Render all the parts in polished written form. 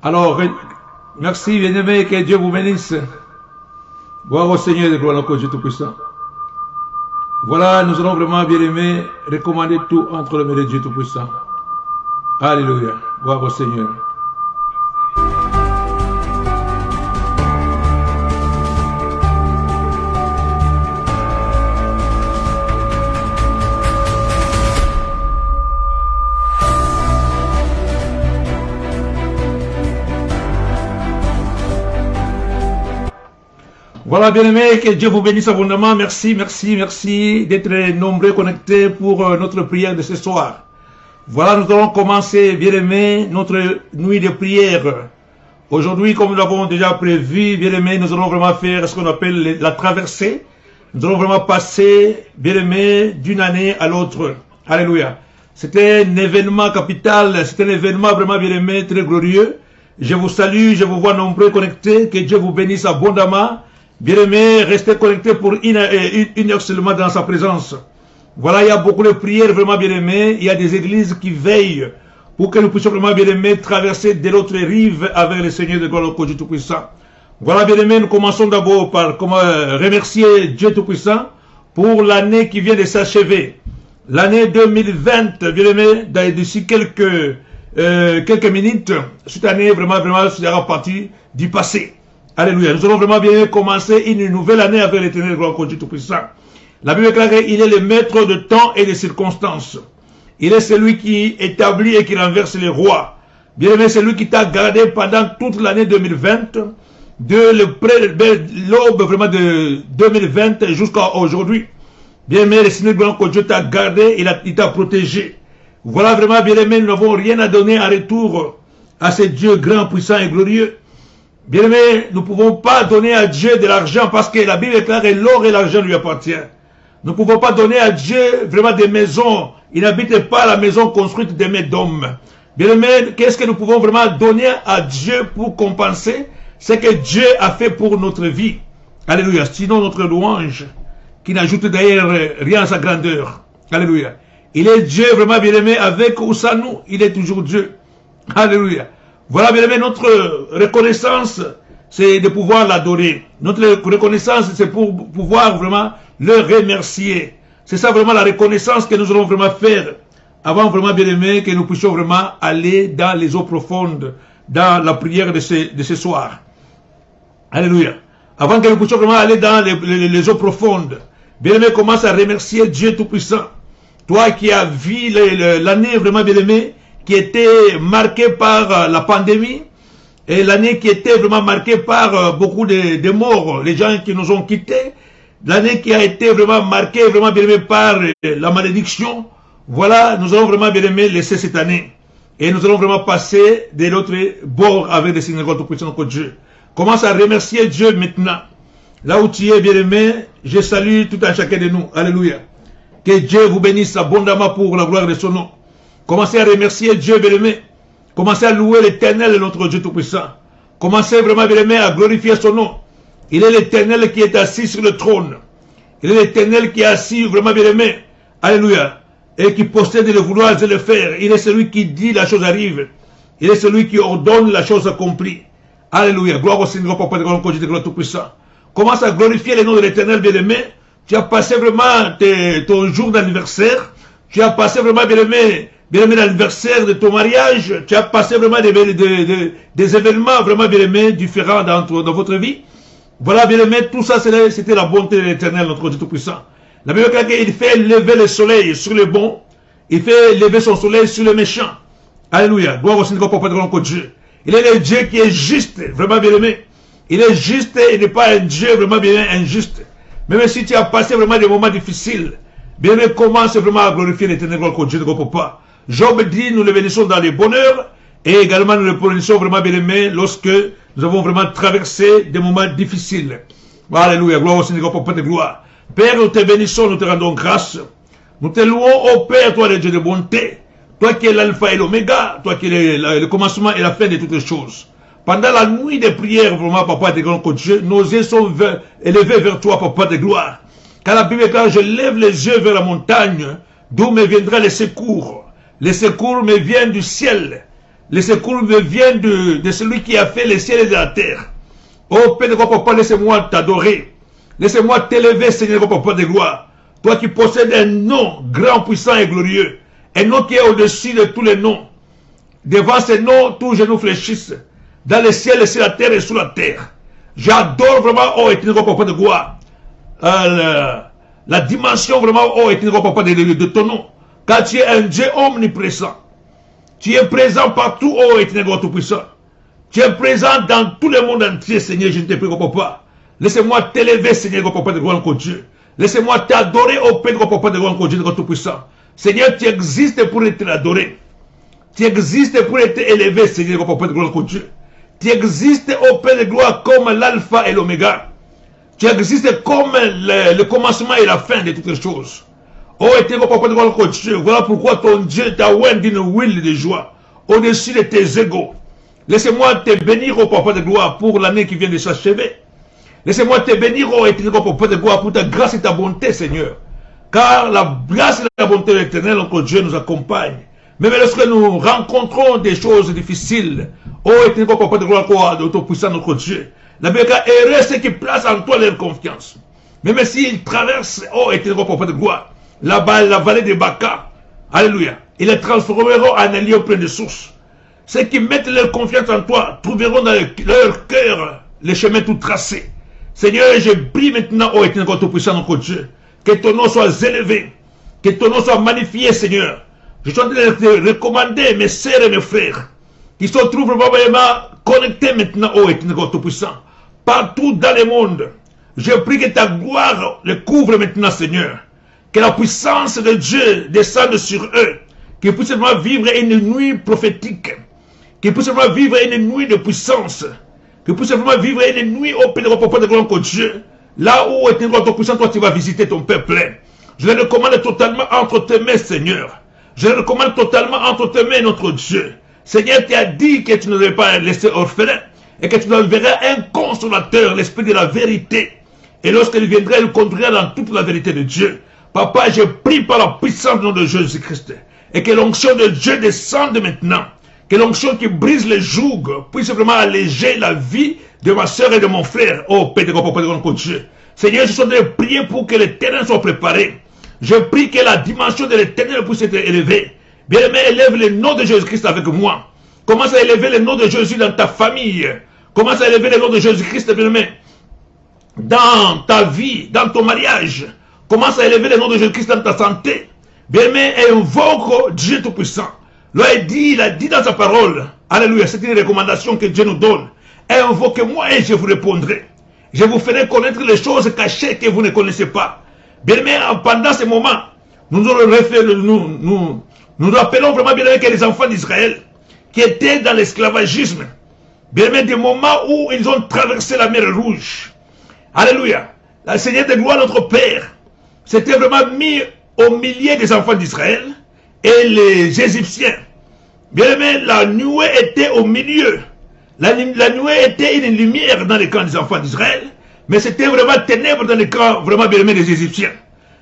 Alors, merci, bien-aimés, que Dieu vous bénisse. Gloire au Seigneur de gloire au Dieu Tout-Puissant. Voilà, nous allons vraiment, bien-aimés, recommander tout entre les mains de Dieu Tout-Puissant. Alléluia. Gloire au Seigneur. Voilà, bien-aimés, que Dieu vous bénisse abondamment. Merci, merci, merci d'être nombreux connectés pour notre prière de ce soir. Voilà, nous allons commencer, bien-aimés, notre nuit de prière. Aujourd'hui, comme nous l'avons déjà prévu, bien-aimés, nous allons vraiment faire ce qu'on appelle la traversée. Nous allons vraiment passer, bien-aimés, d'une année à l'autre. Alléluia. C'était un événement capital, c'était un événement vraiment, bien-aimé, très glorieux. Je vous salue, je vous vois nombreux connectés. Que Dieu vous bénisse abondamment. Bien-aimés, restez connectés pour une heure seulement dans sa présence. Voilà, il y a beaucoup de prières vraiment bien-aimées. Il y a des églises qui veillent pour que nous puissions vraiment bien-aimés traverser de l'autre rive avec le Seigneur de gloire au Dieu Tout-Puissant. Voilà, bien-aimés, nous commençons d'abord par remercier Dieu Tout-Puissant pour l'année qui vient de s'achever. L'année 2020, bien-aimés, d'ici quelques minutes, cette année vraiment sera partie du passé. Alléluia. Nous allons vraiment bien commencer une nouvelle année avec l'Éternel gloire au Dieu Tout-Puissant. La Bible déclare qu'il est le maître de temps et de circonstances. Il est celui qui établit et qui renverse les rois. Bien aimé, c'est lui qui t'a gardé pendant toute l'année 2020, de l'aube vraiment de 2020 jusqu'à aujourd'hui. Bien aimé, le Seigneur gloire que Dieu t'a gardé, il t'a protégé. Voilà vraiment, bien aimé, nous n'avons rien à donner en retour à ce Dieu grand, puissant et glorieux. Bien aimé, nous ne pouvons pas donner à Dieu de l'argent parce que la Bible déclare que l'or et l'argent lui appartiennent. Nous ne pouvons pas donner à Dieu vraiment des maisons. Il n'habite pas la maison construite de mains d'hommes. Bien aimé, qu'est-ce que nous pouvons vraiment donner à Dieu pour compenser ce que Dieu a fait pour notre vie? Alléluia. Sinon notre louange, qui n'ajoute d'ailleurs rien à sa grandeur. Alléluia. Il est Dieu vraiment bien aimé, avec ou sans nous. Il est toujours Dieu. Alléluia. Voilà, bien aimé, notre reconnaissance, c'est de pouvoir l'adorer. Notre reconnaissance, c'est pour pouvoir vraiment le remercier. C'est ça vraiment la reconnaissance que nous allons vraiment faire avant vraiment, bien aimé, que nous puissions vraiment aller dans les eaux profondes, dans la prière de ce soir. Alléluia. Avant que nous puissions vraiment aller dans les eaux profondes, bien aimé, commence à remercier Dieu Tout-Puissant. Toi qui as vu l'année vraiment, bien aimé, qui était marquée par la pandémie, et l'année qui était vraiment marquée par beaucoup de morts, les gens qui nous ont quittés, l'année qui a été vraiment marquée vraiment bien aimé par la malédiction. Voilà, nous allons vraiment bien aimé laisser cette année, et nous allons vraiment passer de l'autre bord avec le Seigneur Tout-Puissant notre Dieu. Commence à remercier Dieu maintenant. Là où tu es bien aimé, je salue tout un chacun de nous. Alléluia. Que Dieu vous bénisse abondamment pour la gloire de son nom. Commencez à remercier Dieu, bien-aimé. Commencez à louer l'Éternel, notre Dieu Tout-Puissant. Commencez vraiment, bien-aimé, à glorifier son nom. Il est l'Éternel qui est assis sur le trône. Il est l'Éternel qui est assis, vraiment, bien-aimé. Alléluia. Et qui possède le vouloir et le faire. Il est celui qui dit la chose arrive. Il est celui qui ordonne la chose accomplie. Alléluia. Gloire au Seigneur, Papa de gloire Tout-Puissant. Commence à glorifier le nom de l'Éternel, bien-aimé. Tu as passé vraiment ton jour d'anniversaire. Tu as passé vraiment, bien-aimé, l'anniversaire de ton mariage, tu as passé vraiment des événements vraiment bien aimés, différents dans votre vie. Voilà, bien aimé, tout ça c'était la bonté de l'Éternel, notre Dieu Tout-Puissant. La Bible dit qu'il fait lever le soleil sur les bons, il fait lever son soleil sur les méchants. Alléluia, gloire au Seigneur, Papa de grand Dieu. Il est le Dieu qui est juste, vraiment bien aimé. Il est juste et il n'est pas un Dieu vraiment bien injuste. Même si tu as passé vraiment des moments difficiles, bien aimé, commence vraiment à glorifier l'Éternel, gloire au Dieu de grand Papa. Job dit, nous le bénissons dans les bonheurs, et également nous le bénissons vraiment bien aimé lorsque nous avons vraiment traversé des moments difficiles. Alléluia, gloire au Seigneur, Papa de gloire. Père, nous te bénissons, nous te rendons grâce. Nous te louons, ô Père, toi le Dieu de bonté, toi qui es l'alpha et l'oméga, toi qui es le commencement et la fin de toutes les choses. Pendant la nuit de prière, vraiment, Papa de grand Dieu, nos yeux sont élevés vers toi, Papa de gloire. Car la Bible est claire, je lève les yeux vers la montagne, d'où me viendra le secours. Les secours me viennent du ciel. Les secours me viennent de celui qui a fait les ciels et la terre. Oh Père de gloire, papa, laissez-moi t'adorer. Laissez-moi t'élever, Seigneur, papa de gloire. Toi qui possèdes un nom grand, puissant et glorieux. Un nom qui est au-dessus de tous les noms. Devant ce nom, tous genoux fléchissent. Dans les ciels, sur la terre et sous la terre. J'adore vraiment, oh éternel papa de gloire. La dimension vraiment, oh éternel papa de ton nom. Car tu es un Dieu omniprésent. Tu es présent partout, oh éternel God tout-puissant. Tu es présent dans tout le monde entier, Seigneur, je te prie, papa. Laissez-moi t'élever, Seigneur, papa de gloire, encore Dieu. Laissez-moi t'adorer, oh Père, papa de gloire, encore Dieu, tout-puissant. Seigneur, tu existes pour être adoré. Tu existes pour être élevé, Seigneur, papa de gloire, encore Dieu. Tu existes, oh Père de gloire, comme l'alpha et l'oméga. Tu existes comme le commencement et la fin de toutes les choses. Oh, éternel papa de gloire, encore Dieu. Voilà pourquoi ton Dieu t'a oint d'une huile de joie au-dessus de tes égaux. Laissez-moi te bénir, oh papa de gloire, pour l'année qui vient de s'achever. Laissez-moi te bénir, oh éternel papa de gloire, pour ta grâce et ta bonté, Seigneur. Car la grâce et la bonté de l'éternel, notre Dieu, nous accompagne. Même lorsque nous rencontrons des choses difficiles, oh éternel papa de gloire, de ton puissant, notre Dieu. La Bible est heureux ceux qui placent en toi leur confiance. Même s'ils traversent, oh éternel papa de gloire, là-bas, la vallée de Baka, alléluia, ils les transformeront en un lieu plein de sources. Ceux qui mettent leur confiance en toi trouveront dans leur cœur les chemins tout tracés. Seigneur, je prie maintenant, oh éternel tout-puissant, notre Dieu, que ton nom soit élevé, que ton nom soit magnifié, Seigneur. Je suis en train de recommander mes sœurs et mes frères qui se trouvent vraiment connectés maintenant, oh éternel tout-puissant, partout dans le monde. Je prie que ta gloire les couvre maintenant, Seigneur. Que la puissance de Dieu descende sur eux. Qu'ils puissent vraiment vivre une nuit prophétique. Qu'ils puissent vraiment vivre une nuit de puissance. Qu'ils puissent vraiment vivre une nuit au Père de gloire que Dieu. Là où est ton puissant, toi tu vas visiter ton peuple. Je le recommande totalement entre tes mains, Seigneur. Je le recommande totalement entre tes mains, notre Dieu. Seigneur, tu as dit que tu ne devais pas laisser orphelin. Et que tu nous enverras un consolateur, l'esprit de la vérité. Et lorsqu'il viendra, il conduira dans toute la vérité de Dieu. Papa, je prie par la puissance du nom de Jésus-Christ. Et que l'onction de Dieu descende maintenant. Que l'onction qui brise les jougs puisse vraiment alléger la vie de ma soeur et de mon frère. Oh, Père de Dieu. Seigneur, je suis en train de prier pour que les terrains soient préparés. Je prie que la dimension de l'éternel puisse être élevée. Bien-aimé, élève le nom de Jésus-Christ avec moi. Commence à élever le nom de Jésus dans ta famille. Commence à élever le nom de Jésus-Christ, bien-aimé, dans ta vie, dans ton mariage. Commence à élever le nom de Jésus-Christ dans ta santé. Bien-aimé, invoque Dieu Tout-Puissant. Il a dit dans sa parole, alléluia, c'est une recommandation que Dieu nous donne. Invoquez-moi et je vous répondrai. Je vous ferai connaître les choses cachées que vous ne connaissez pas. Bien-aimé, pendant ce moment, nous rappelons vraiment bien que les enfants d'Israël qui étaient dans l'esclavagisme, bien-aimé, des moments où ils ont traversé la mer Rouge. Alléluia. Le Seigneur de gloire, notre Père, s'était vraiment mis au milieu des enfants d'Israël et les Égyptiens. Bien-aimé, la nuée était au milieu. La nuée était une lumière dans les camps des enfants d'Israël, mais c'était vraiment ténèbres dans les camps vraiment bien-aimés des Égyptiens.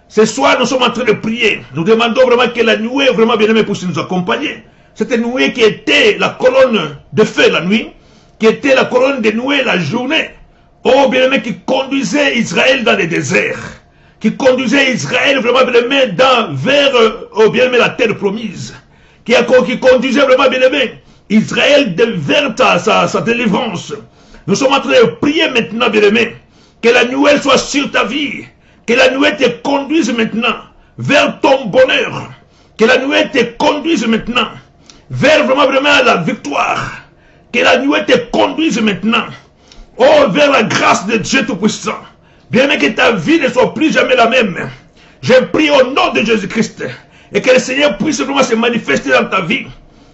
Ce soir, nous sommes en train de prier. Nous demandons vraiment que la nuée vraiment bien-aimée puisse nous accompagner. Cette nuée qui était la colonne de feu la nuit, qui était la colonne de nuée la journée. Oh bien-aimé, qui conduisait Israël dans les déserts, qui conduisait Israël vraiment bien-aimé vers oh bien-aimé la terre promise, qui conduisait vraiment bien-aimé Israël vers sa délivrance. Nous sommes en train de prier maintenant, bien-aimé, que la nuée soit sur ta vie, que la nuée te conduise maintenant vers ton bonheur, que la nuée te conduise maintenant vers vraiment la victoire, que la nuée te conduise maintenant oh, vers la grâce de Dieu Tout-Puissant. Bien-aimé, que ta vie ne soit plus jamais la même. Je prie au nom de Jésus-Christ et que le Seigneur puisse vraiment se manifester dans ta vie.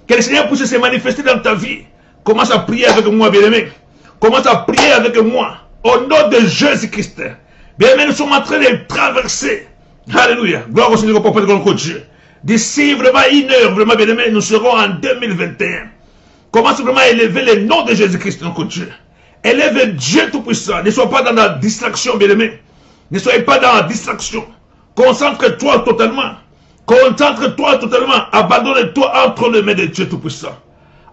Que le Seigneur puisse se manifester dans ta vie. Commence à prier avec moi, bien-aimé. Commence à prier avec moi au nom de Jésus-Christ. Bien-aimé, nous sommes en train de traverser. Alléluia. Gloire au Seigneur, Papa de Dieu. D'ici vraiment une heure, vraiment bien-aimé, nous serons en 2021. Commence vraiment à élever le nom de Jésus-Christ, notre Dieu. Élève Dieu Tout-Puissant. Ne sois pas dans la distraction, bien-aimé. Ne soyez pas dans la distraction. Concentre-toi totalement. Concentre-toi totalement. Abandonne-toi entre les mains de Dieu Tout-Puissant.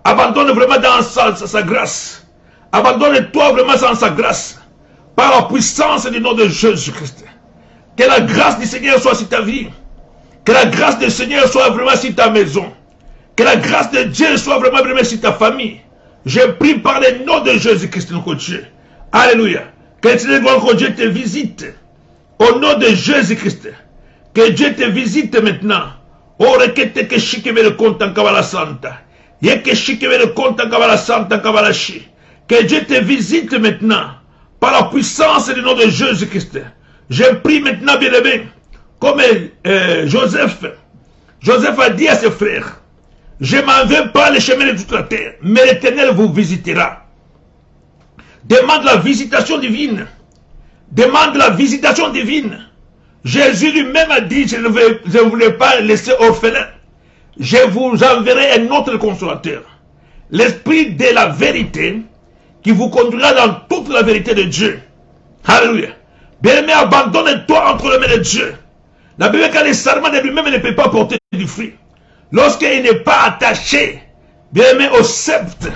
Abandonne vraiment dans sa grâce. Abandonne-toi vraiment dans sa grâce. Par la puissance du nom de Jésus-Christ. Que la grâce du Seigneur soit sur ta vie. Que la grâce du Seigneur soit vraiment sur ta maison. Que la grâce de Dieu soit vraiment sur ta famille. Je prie par le nom de Jésus-Christ, notre Dieu. Alléluia. Que le Seigneur Dieu te visite. Au nom de Jésus-Christ. Que Dieu te visite maintenant. Oh, requête que chikebe le compte en Kabbalah Santa. Yé que chikebe le compte en Kabbalah Santa, Kabbalah Chi. Que Dieu te visite maintenant. Par la puissance du nom de Jésus-Christ. Je prie maintenant, bien-aimé. Comme Joseph. Joseph a dit à ses frères. Je m'en vais pas les chemins de toute la terre. Mais l'Éternel vous visitera. Demande la visitation divine. Demande la visitation divine. Jésus lui-même a dit, je ne voulais pas laisser orphelin. Je vous enverrai un autre consolateur. L'esprit de la vérité qui vous conduira dans toute la vérité de Dieu. Alléluia. Bien-aimé, abandonne-toi entre les mains de Dieu. La Bible dit que le serment de lui-même ne peut pas porter du fruit. Lorsqu'il n'est pas attaché, bien-aimé, au sceptre,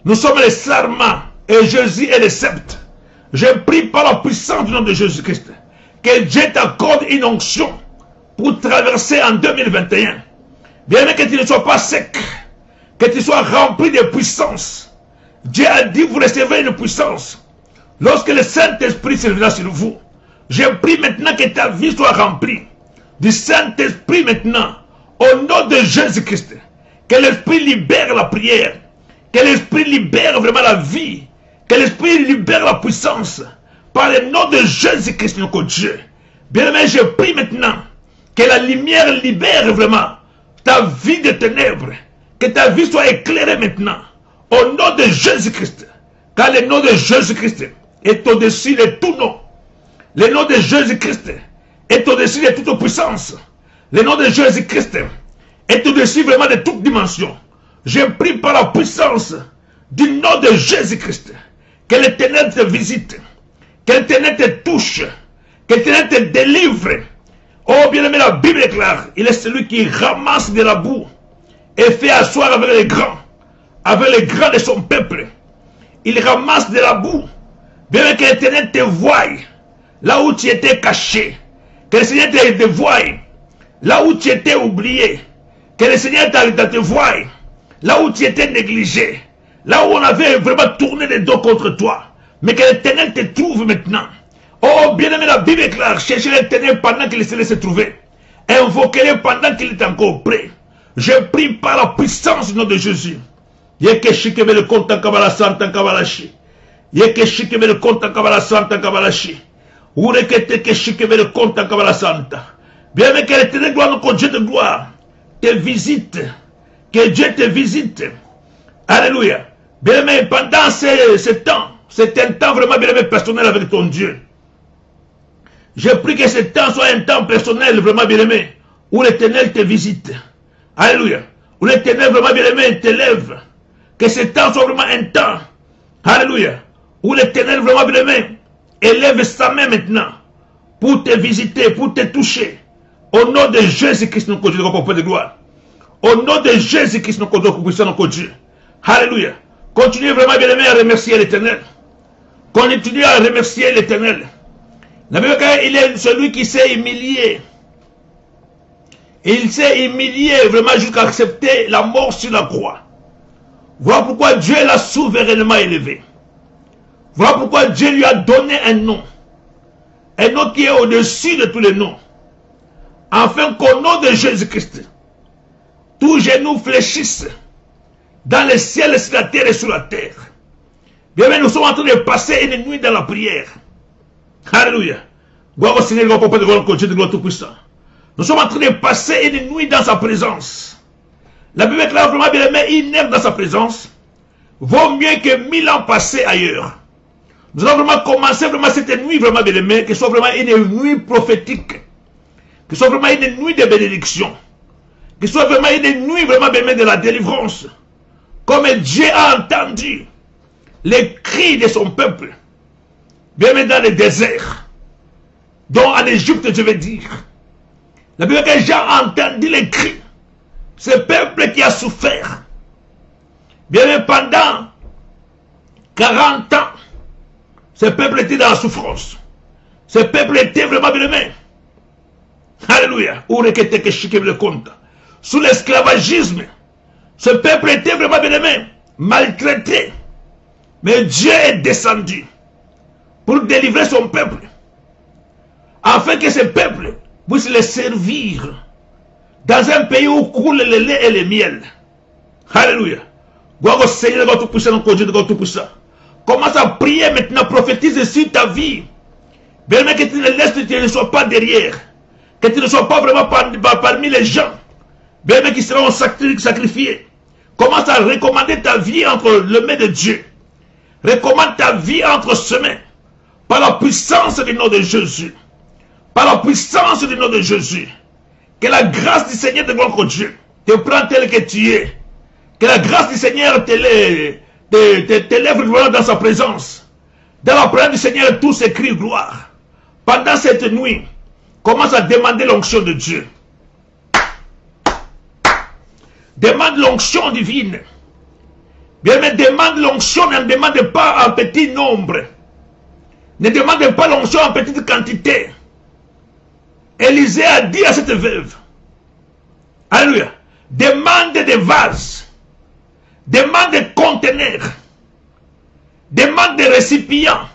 nous sommes les serments et Jésus est le sceptre. Je prie par la puissance du nom de Jésus-Christ que Dieu t'accorde une onction pour traverser en 2021. Bien-aimé, que tu ne sois pas sec, que tu sois rempli de puissance. Dieu a dit, vous recevez une puissance. Lorsque le Saint-Esprit servira sur vous, je prie maintenant que ta vie soit remplie du Saint-Esprit maintenant, au nom de Jésus-Christ. Que l'Esprit libère la prière, que l'Esprit libère vraiment la vie, que l'Esprit libère la puissance, par le nom de Jésus-Christ, notre Dieu. Bien-aimé, je prie maintenant que la lumière libère vraiment ta vie de ténèbres, que ta vie soit éclairée maintenant, au nom de Jésus-Christ. Car le nom de Jésus-Christ est au-dessus de tout nom. Le nom de Jésus-Christ est au-dessus de toute puissance. Le nom de Jésus-Christ est au-dessus vraiment de toute dimension. Je prie par la puissance du nom de Jésus-Christ que l'Éternel te visite, que l'Éternel te touche, que l'Éternel te délivre. Oh bien-aimé, la Bible est claire. Il est celui qui ramasse de la boue et fait asseoir avec les grands de son peuple. Il ramasse de la boue. Bien que l'Éternel te voie là où tu étais caché. Que le Seigneur te voie là où tu étais oublié. Que le Seigneur te voie là où tu étais négligé. Là où on avait vraiment tourné les dos contre toi. Mais que l'Éternel te trouve maintenant. Oh, bien-aimé, la Bible est claire. Cherchez l'Éternel pendant qu'il se laisse trouver. Invoquez-le pendant qu'il est encore prêt. Je prie par la puissance du nom de Jésus. Yeke shikebe le compte en Kabbalah Santa Kabbalah Chi. Yeke shikebe le compte en Kabbalah Santa Kabbalah Chi. Urekete ke shikebe le compte en Kabbalah Santa. Bien-aimé, que l'Éternel gloire, notre Dieu de gloire, te visite. Que Dieu te visite. Alléluia. Bien-aimé, pendant ce temps, c'est un temps vraiment bien-aimé personnel avec ton Dieu. Je prie que ce temps soit un temps personnel vraiment bien-aimé, où l'Éternel te visite. Alléluia. Où l'Éternel vraiment bien-aimé t'élève. Que ce temps soit vraiment un temps. Alléluia. Où l'Éternel vraiment bien-aimé élève sa main maintenant pour te visiter, pour te toucher. Au nom de Jésus-Christ, notre Dieu, notre Père de gloire. Au nom de Jésus-Christ, notre Dieu, notre Dieu. Alléluia. Continuez vraiment bien-aimé à remercier l'Éternel. Continuez à remercier l'Éternel. La Bible dit qu'il est celui qui s'est humilié. Il s'est humilié vraiment jusqu'à accepter la mort sur la croix. Voilà pourquoi Dieu l'a souverainement élevé. Voilà pourquoi Dieu lui a donné un nom. Un nom qui est au-dessus de tous les noms. Afin qu'au nom de Jésus-Christ, tous genoux fléchissent dans le ciel, sur la terre et sur la terre. Bien, nous sommes en train de passer une nuit dans la prière. Alléluia. Gloire au Seigneur, gloire au Père de gloire, au Dieu de gloire tout-puissant. Nous sommes en train de passer une nuit dans sa présence. La Bible est claire, vraiment bien aimé, une heure dans sa présence vaut mieux que 1000 ans passés ailleurs. Nous allons vraiment commencer vraiment cette nuit vraiment bien aimé, que ce soit vraiment une nuit prophétique, que ce soit vraiment une nuit de bénédiction, que ce soit vraiment une nuit vraiment bien aimé de la délivrance. Comme Dieu a entendu les cris de son peuple, bien aimé dans le désert, dont en Égypte je vais dire. La Bible dit que j'ai entendu les cris. Ce peuple qui a souffert. Bien aimé, pendant 40 ans, ce peuple était dans la souffrance. Ce peuple était vraiment bien aimé. Alléluia. Sous l'esclavagisme, ce peuple était vraiment bien aimé, maltraité. Mais Dieu est descendu pour délivrer son peuple, afin que ce peuple puisse le servir dans un pays où coule le lait et le miel. Alléluia. Gloire au Seigneur de Tout-Puissant, notre Dieu de Tout-Puissant. Commence à prier maintenant, prophétise sur ta vie. Bien que tu ne laisses, que tu ne sois pas derrière. Que tu ne sois pas vraiment parmi les gens. Bien qui seront sacrifiés. Commence à recommander ta vie entre les mains de Dieu. Recommande ta vie entre ses mains. Par la puissance du nom de Jésus. Par la puissance du nom de Jésus. Que la grâce du Seigneur de gloire Dieu te prend tel que tu es. Que la grâce du Seigneur t'élève dans sa présence. Dans la présence du Seigneur, tout s'écrit gloire. Pendant cette nuit, commence à demander l'onction de Dieu. Demande l'onction divine. Bien, mais demande l'onction, ne demande pas en petit nombre. Ne demande pas l'onction en petite quantité. Élisée a dit à cette veuve, alléluia, demande des vases, demande des conteneurs, demande des récipients.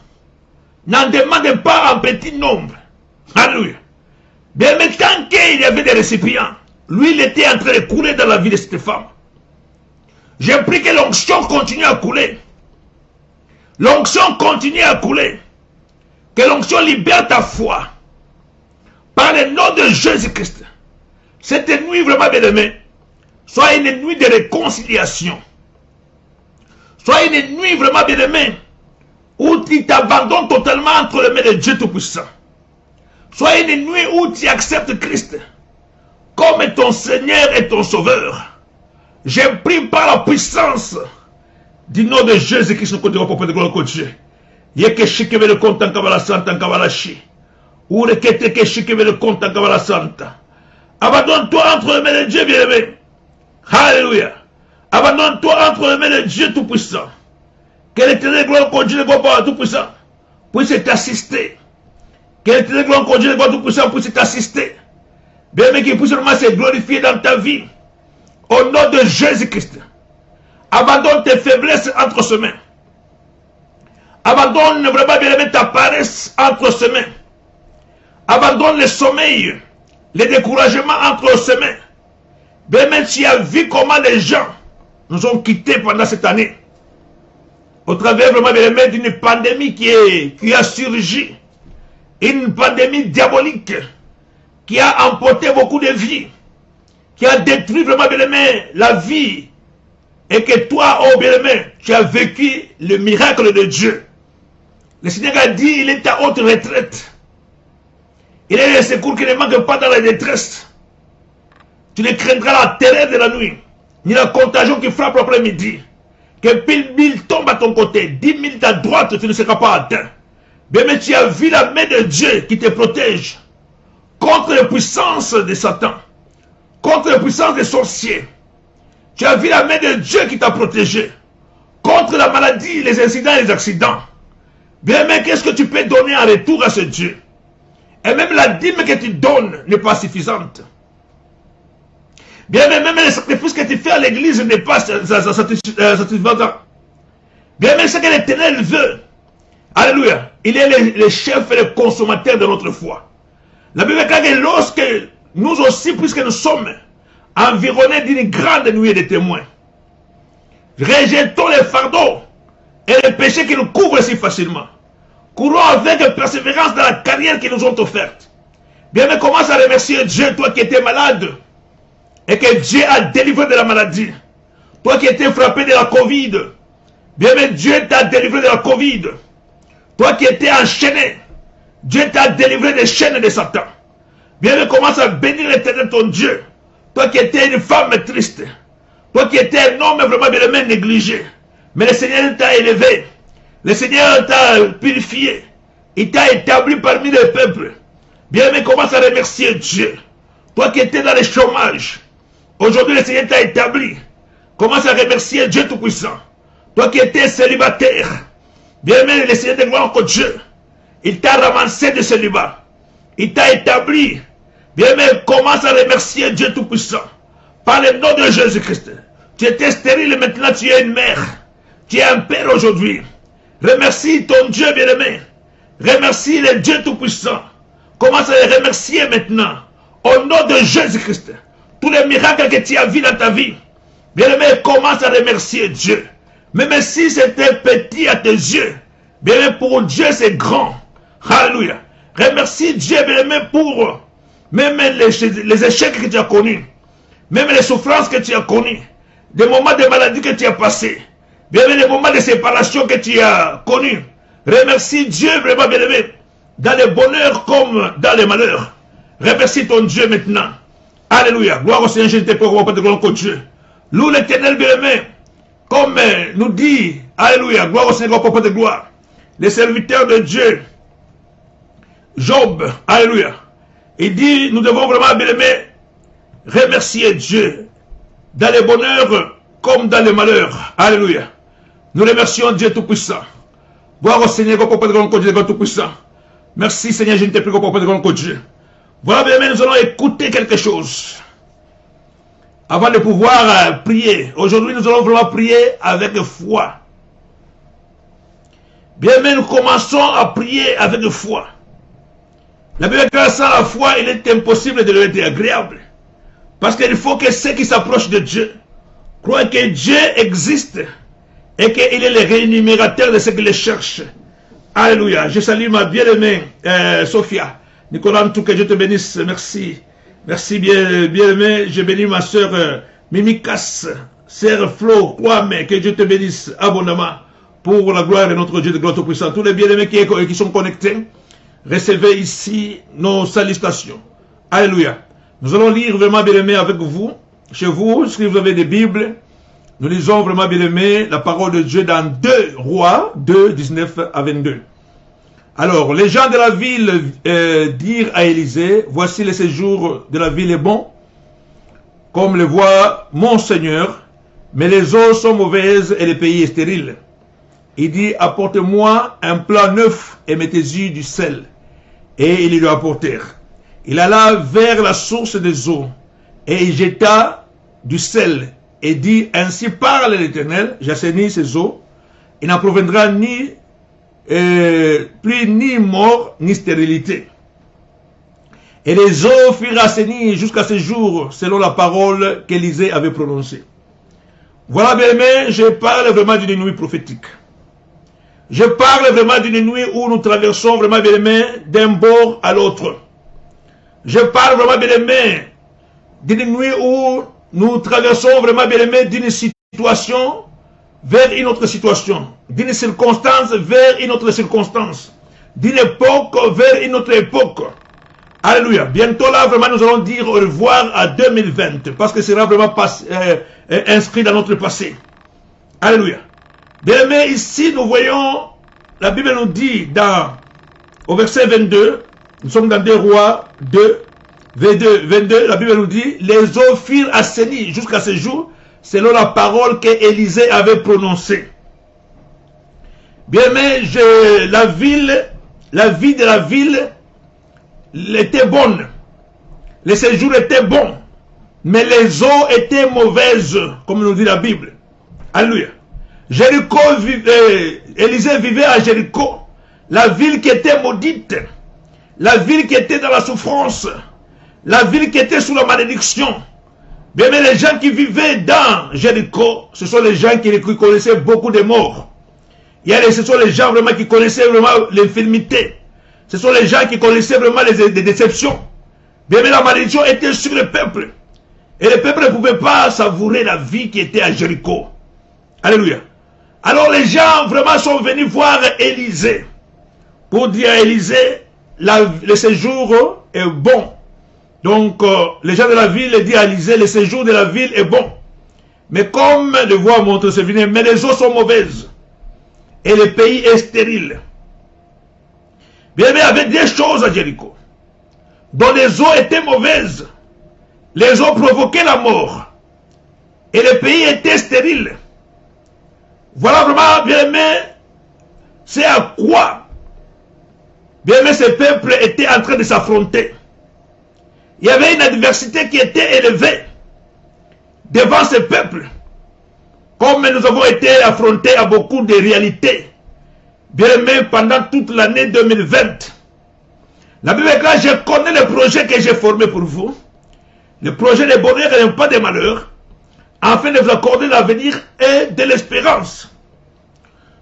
N'en demande pas en petit nombre. Alléluia. Bien, mais tant qu'il y avait des récipients, lui, il était en train de couler dans la vie de cette femme. J'ai pris que l'onction continue à couler. L'onction continue à couler. Que l'onction libère ta foi. Par le nom de Jésus-Christ. Cette nuit vraiment bien aimée, soit une nuit de réconciliation. Soit une nuit vraiment bien aimée, où tu t'abandonnes totalement entre les mains de Dieu Tout-Puissant. Soit une nuit où tu acceptes Christ comme ton Seigneur et ton Sauveur. J'ai pris par la puissance du nom de Jésus-Christ, nous continuons pour de gloire au Dieu. Yeke shikebe le compte en Kabbalah Santa en Kabbalah Shi. Ou le keteke shikebe le compte en Kabbalah Santa. Abandonne-toi entre les mains de Dieu, bien-aimé. Alléluia. Abandonne-toi entre les mains de Dieu Tout-Puissant. Que l'éternel gloire au Dieu, le gloire Tout-Puissant, puisse t'assister. Que l'éternel gloire au Dieu, le gloire Tout-Puissant, puisse t'assister. Bien-aimé, qu'il puisse vraiment se glorifier dans ta vie. Au nom de Jésus-Christ. Abandonne tes faiblesses entre ses mains. Abandonne vraiment bien-aimé ta paresse entre ses mains. Abandonne le sommeil, le découragement entre ses mains. Bien-aimé, tu as vu comment les gens nous ont quittés pendant cette année. Au travers vraiment bien-aimé d'une pandémie qui a surgi. Une pandémie diabolique qui a emporté beaucoup de vies. Qui a détruit vraiment bien-aimé la vie. Et que toi, oh bien-aimé, tu as vécu le miracle de Dieu. Le Seigneur a dit, il est ta haute retraite. Il est le secours qui ne manque pas dans la détresse. Tu ne craindras la terreur de la nuit, ni la contagion qui frappe l'après-midi. Que 1000 tombent à ton côté, 10 000 à droite, tu ne seras pas atteint. Bien, mais tu as vu la main de Dieu qui te protège contre les puissances de Satan, contre les puissances des sorciers. Tu as vu la main de Dieu qui t'a protégé contre la maladie, les incidents et les accidents. Bien, mais qu'est-ce que tu peux donner en retour à ce Dieu? Et même la dîme que tu donnes n'est pas suffisante. Bien, mais même le sacrifice que tu fais à l'église n'est pas satisfaisant. Bien, mais ce que l'Éternel veut, alléluia, il est le chef et le consommateur de notre foi. La Bible dit que lorsque nous aussi, puisque nous sommes environnés d'une grande nuée de témoins, rejetons les fardeaux et les péchés qui nous couvrent si facilement. Courons avec persévérance dans la carrière qu'ils nous ont offerte. Bien, mais commence à remercier Dieu, toi qui étais malade, et que Dieu a délivré de la maladie. Toi qui étais frappé de la Covid, bien, mais Dieu t'a délivré de la Covid. Toi qui étais enchaîné, Dieu t'a délivré des chaînes de Satan. Bien, mais commence à bénir l'Éternel ton Dieu. Toi qui étais une femme triste, toi qui étais un homme vraiment bien négligé, mais le Seigneur t'a élevé. Le Seigneur t'a purifié. Il t'a établi parmi les peuples. Bien, mais commence à remercier Dieu. Toi qui étais dans le chômage, aujourd'hui le Seigneur t'a établi Commence à remercier Dieu Tout-Puissant. Toi qui étais célibataire, bien-aimé, le Seigneur de gloire que Dieu, il t'a ramassé de célibat. Il t'a établi. Bien-aimé, commence à remercier Dieu Tout-Puissant. Par le nom de Jésus-Christ. Tu étais stérile et maintenant tu es une mère. Tu es un père aujourd'hui. Remercie ton Dieu bien-aimé. Remercie le Dieu Tout-Puissant. Commence à le remercier maintenant. Au nom de Jésus-Christ. Tous les miracles que tu as vus dans ta vie. Bien-aimé, commence à remercier Dieu. Même si c'était petit à tes yeux. Bien-aimé, pour Dieu c'est grand. Alléluia. Remercie Dieu bien-aimé pour même les échecs que tu as connus. Même les souffrances que tu as connues. Des moments de maladie que tu as passés. Bien-aimé, les moments de séparation que tu as connus. Remercie Dieu vraiment bien-aimé. Dans le bonheur comme dans le malheur. Remercie ton Dieu maintenant. Alléluia. Gloire au Seigneur, je te prie, de gloire au Dieu. Loue l'Éternel bien-aimé. Comme nous dit, alléluia, gloire au Seigneur, papa de gloire. Les serviteurs de Dieu. Job, alléluia. Il dit, nous devons vraiment bien-aimé remercier Dieu. Dans le bonheur comme dans le malheur. Alléluia. Nous remercions Dieu Tout-Puissant. Gloire au Seigneur, papa de gloire au Dieu, Tout-Puissant. Merci Seigneur, je te prie, papa de gloire au Dieu. Voilà bien-aimé, nous allons écouter quelque chose. Avant de pouvoir prier. Aujourd'hui, nous allons vraiment prier avec foi. Bien, mais nous commençons à prier avec foi. La Bible dit que sans la foi, il est impossible de lui être agréable. Parce qu'il faut que ceux qui s'approchent de Dieu croient que Dieu existe et qu'il est le rémunérateur de ceux qui le cherchent. Alléluia. Je salue ma bien-aimée Sophia. Nicolas, tout que Dieu te bénisse. Merci. Merci bien-aimé, je bénis ma soeur Mimikas, sœur Flo, Kwame, que Dieu te bénisse abondamment pour la gloire de notre Dieu de gloire tout-puissant. Tous les bien-aimés qui sont connectés, recevez ici nos salutations. Alléluia. Nous allons lire vraiment bien-aimé avec vous, chez vous, si vous avez des Bibles, nous lisons vraiment bien-aimé la parole de Dieu dans 2 Rois 2, 19 à 22. Alors, les gens de la ville dirent à Élisée, voici le séjour de la ville est bon, comme le voit mon Seigneur, mais les eaux sont mauvaises et le pays est stérile. Il dit, apporte-moi un plat neuf et mettez-y du sel. Et ils lui apportèrent. Il alla vers la source des eaux et il jeta du sel et dit, ainsi parle l'Éternel, j'assainis ces eaux, il n'en proviendra plus ni mort ni stérilité. Et les eaux furent assainies jusqu'à ce jour, selon la parole qu'Élisée avait prononcée. Voilà bien aimé, je parle vraiment d'une nuit prophétique. Je parle vraiment d'une nuit où nous traversons vraiment bien aimé d'un bord à l'autre. Je parle vraiment bien aimé d'une nuit où nous traversons vraiment bien aimé d'une situation vers une autre situation, d'une circonstance vers une autre circonstance, d'une époque vers une autre époque. Alléluia. Bientôt là, vraiment, nous allons dire au revoir à 2020, parce que ce sera vraiment inscrit dans notre passé. Alléluia. Bien aimé, ici, nous voyons, la Bible nous dit au verset 22, nous sommes dans 2 Rois 2, 22, la Bible nous dit, les eaux furent assainies jusqu'à ce jour, selon la parole qu'Élisée avait prononcée. Bien aimé, la vie de la ville était bonne. Le séjour était bon. Mais les eaux étaient mauvaises, comme nous dit la Bible. Alléluia. Élisée vivait à Jéricho. La ville qui était maudite. La ville qui était dans la souffrance. La ville qui était sous la malédiction. Bien, mais les gens qui vivaient dans Jéricho, ce sont les gens qui connaissaient beaucoup de morts. Ce sont les gens vraiment qui connaissaient vraiment l'infirmité. Ce sont les gens qui connaissaient vraiment les déceptions. Bien, mais la malédiction était sur le peuple. Et le peuple ne pouvait pas savourer la vie qui était à Jéricho. Alléluia. Alors les gens vraiment sont venus voir Élisée. Pour dire à Élisée, le séjour est bon. Donc, les gens de la ville disent à Élisée, le séjour de la ville est bon. Mais comme le voix montre ce vinaigre, mais les eaux sont mauvaises. Et le pays est stérile. Bien, mais il y avait des choses à Jéricho, dont les eaux étaient mauvaises. Les eaux provoquaient la mort. Et le pays était stérile. Voilà vraiment, bien aimé, c'est à quoi, bien aimé, ce peuple était en train de s'affronter. Il y avait une adversité qui était élevée devant ce peuple. Comme nous avons été affrontés à beaucoup de réalités, bien aimé, pendant toute l'année 2020. La Bible est là, je connais le projet que j'ai formé pour vous. Le projet de bonheur et non pas de malheur, afin de vous accorder l'avenir et de l'espérance.